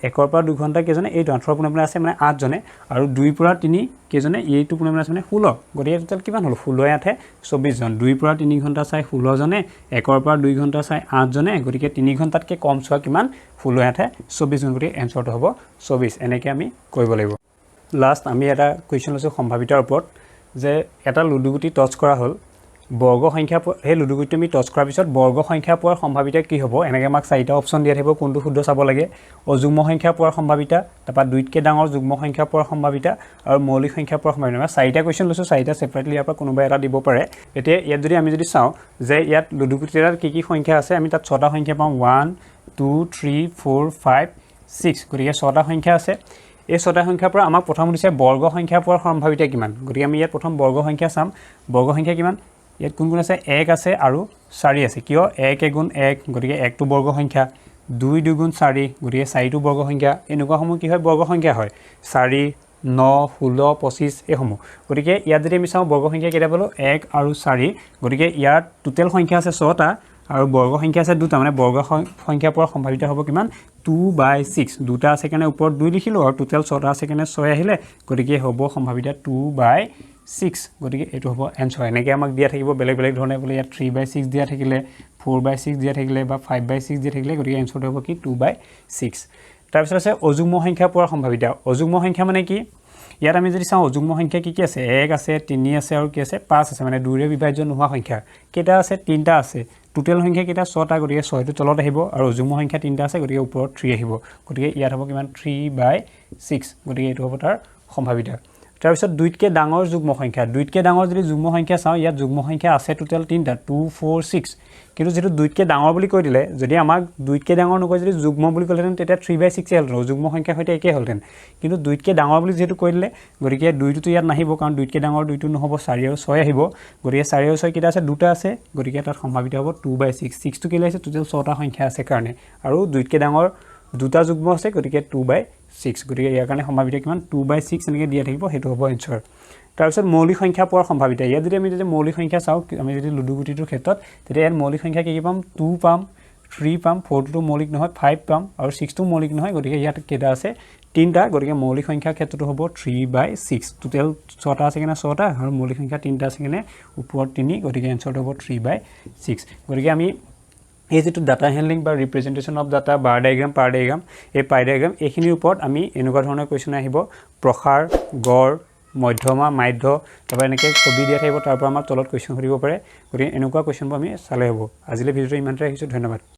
1 পৰা 2 ঘণ্টা কেজনে এইটো 18 পুনে আছে মানে 8 জনে আৰু 2 পৰা 3 কেজনে এইটো পুনে আছে মানে 16 গতিকে টোটাল কিমান হল 16 8 24 জন 2 পৰা 3 ঘণ্টা চাই 16 জনে 1 পৰা 2 ঘণ্টা চাই 8 জনে গতিকে 3 ঘণ্টাতকৈ কম চোৱা কিমান 16 8 24 জন গতিকে এনসাৰটো হ'ব 24 এনেকৈ আমি কৰিব লাগিব লাষ্ট আমি এটা কুৱেশ্যন লৈছোঁ সম্ভাৱিতাৰ ওপৰত যে এটা লুডুগুটি টচ কৰা হ'ল বৰ্গ সংখ্যা সেই লুডুগুটিটো আমি টচ কৰাৰ পিছত বৰ্গ সংখ্যা পোৱাৰ সম্ভাৱিতা কি হ'ব এনেকৈ আমাক 4টা অপচন দিয়া থাকিব কোনটো শুদ্ধ চাব লাগে অযুগ্ম সংখ্যা পোৱাৰ সম্ভাৱিতা তাৰপৰা দুইতকৈ ডাঙৰ যুগ্ম সংখ্যা পোৱাৰ সম্ভাৱিতা আৰু মৌলিক সংখ্যা পোৱাৰ সম্ভাৱিতা মানে 4টা কুৱেশ্যন লৈছোঁ 4টা ছেপাৰেটলি ইয়াৰ পৰা কোনোবা এটা দিব পাৰে এতিয়া ইয়াত যদি আমি চাওঁ যে ইয়াত লুডুগুটিৰ কি সংখ্যা আছে আমি তাত 6টা সংখ্যা পাওঁ 1 2 3 4 5 6 গতিকে 6টা সংখ্যা আছে এই 6টা সংখ্যাৰ পৰা আমাক প্ৰথম দিছে বৰ্গ সংখ্যা পোৱাৰ সম্ভাৱিতা কিমান গতিকে আমি ইয়াত প্ৰথম বৰ্গ সংখ্যা চাম বৰ্গ সংখ্যা কিমান ইয়াত কোন কোন আছে 1 আছে আৰু 4 আছে কিয় 1 গুণ 1 গতিকে 1 টো বৰ্গ সংখ্যা 2 2 গুণ 4 গতিকে 4 টো বৰ্গ সংখ্যা এনেকুৱা সমূহ কি হয় বৰ্গ সংখ্যা হয় 4 9 16 25 এই সমূহ গতিকে ইয়াত যদি আমি চাওঁ বৰ্গ সংখ্যা কেইটা পালো 1 আৰু 4 গতিকে ইয়াত টোটেল সংখ্যা আছে 6টা আৰু বৰ্গ সংখ্যা আছে 2টা মানে বৰ্গ সংখ্যা পোৱাৰ সম্ভাৱিতা হ'ব কিমান 2/6 দুটা আছে কাৰণে ওপৰত 2 লিখিলো আৰু টোটেল 6টা আছে কাৰণে 6 আহিলে গতিকে হ'ব সম্ভাৱিতা 2/6 গতিকে এইটো হ'ব এনসাৰ এনেকৈ আমাক দিয়া থাকিব বেলেগ বেলেগ ধৰণে বোলে ইয়াত 3/6 দিয়া থাকিলে 4/6 দিয়া থাকিলে বা 5/6 দিয়া থাকিলে গতিকে এনসাৰটো হ'ব কি 2/6 তাৰপিছত আছে অযুগ্ম সংখ্যা পোৱাৰ সম্ভাৱিতা অযুগ্ম সংখ্যা মানে কি ইয়াত আমি যদি চাওঁ অযুগ্ম সংখ্যা কি আছে 1 আছে 3 আছে আৰু কি আছে 5 আছে মানে 2ৰে বিভাজ্য নোহোৱা সংখ্যা কেইটা আছে 3টা আছে টোটেল সংখ্যা কেইটা 6টা গতিকে 6টো তলত আহিব আৰু অযুগ্ম সংখ্যা 3টা আছে গতিকে ওপৰত 3 আহিব গতিকে ইয়াত হ'ব কিমান 3/6 গতিকে এইটো হ'ব তাৰ সম্ভাৱিতা তাৰপিছত দুইতকৈ ডাঙৰ যুগ্ম সংখ্যা দুইতকৈ ডাঙৰ যদি যুগ্ম সংখ্যা চাওঁ ইয়াত যুগ্ম সংখ্যা আছে টোটেল 3টা 2 4 6 কিন্তু যেটো দুইতকৈ ডাঙৰ বুলি কৈ দিলে যদি আমাক দুইতকৈ ডাঙৰ নকৈ যদি যুগ্ম বুলি ক'লেহেঁতেন তেতিয়া 3/6 হ'লহেঁতেন যুগ্ম সংখ্যাৰ সৈতে একেই হ'লহেঁতেন কিন্তু দুইতকৈ ডাঙৰ বুলি যেহেতু কৈ দিলে গতিকে 2টো ইয়াত নাহিব কাৰণ দুইতকৈ ডাঙৰ 2টো নহ'ব 4 আৰু 6 আহিব গতিকে 4 আৰু 6 কেইটা আছে 2টা আছে গতিকে তাত সম্ভাৱিতা হ'ব 2/6 6টো কেলে আছে টোটেল 6টা সংখ্যা আছে কাৰণে আৰু দুইতকৈ ডাঙৰ 2টা যুগ্ম আছে গতিকে 2/6 গতিকে ইয়াৰ কাৰণে সম্ভাৱিতা কিমান 2/6 এনেকৈ দিয়া থাকিব সেইটো হ'ব এনসাৰ তাৰপিছত মৌলিক সংখ্যা পোৱাৰ সম্ভাৱিতা ইয়াত যদি আমি মৌলিক সংখ্যা চাওঁ আমি যদি লুডুগুটিটোৰ ক্ষেত্ৰত তেতিয়া ইয়াত মৌলিক সংখ্যা কি পাম 2 পাম 3 পাম 4টো মৌলিক নহয় 5 পাম আৰু 6টো মৌলিক নহয় গতিকে ইয়াত কেইটা আছে 3টা গতিকে মৌলিক সংখ্যাৰ ক্ষেত্ৰটো হ'ব 3/6 টোটেল 6টা আছে কিনে 6টা আৰু মৌলিক সংখ্যা 3টা আছে কিনে ওপৰত 3 গতিকে এনসাৰটো হ'ব 3/6 গতিকে আমি এই যেটো ডাটা হ্যান্ডলিং বা ৰিপ্ৰেজেন্টেশন of data bar diagram per diagram এই পাই ডায়াগ্ৰাম এইখিনিৰ ওপৰত আমি এনেকুৱা ধৰণৰ কোৱেশ্চন আহিব প্ৰসাৰ গড় মধ্যমা মাধ্য তাৰপৰা এনেকৈ ছবি দিয়া থাকিব তাৰ পৰা আমাৰ তলত কোৱেশ্চন সুধিব পাৰে গতিকে এনেকুৱা কোৱেশ্চনবোৰ আমি চালে হ'ব আজিলৈ ভিডিঅ'টো ইমানতে ৰাখিছোঁ ধন্যবাদ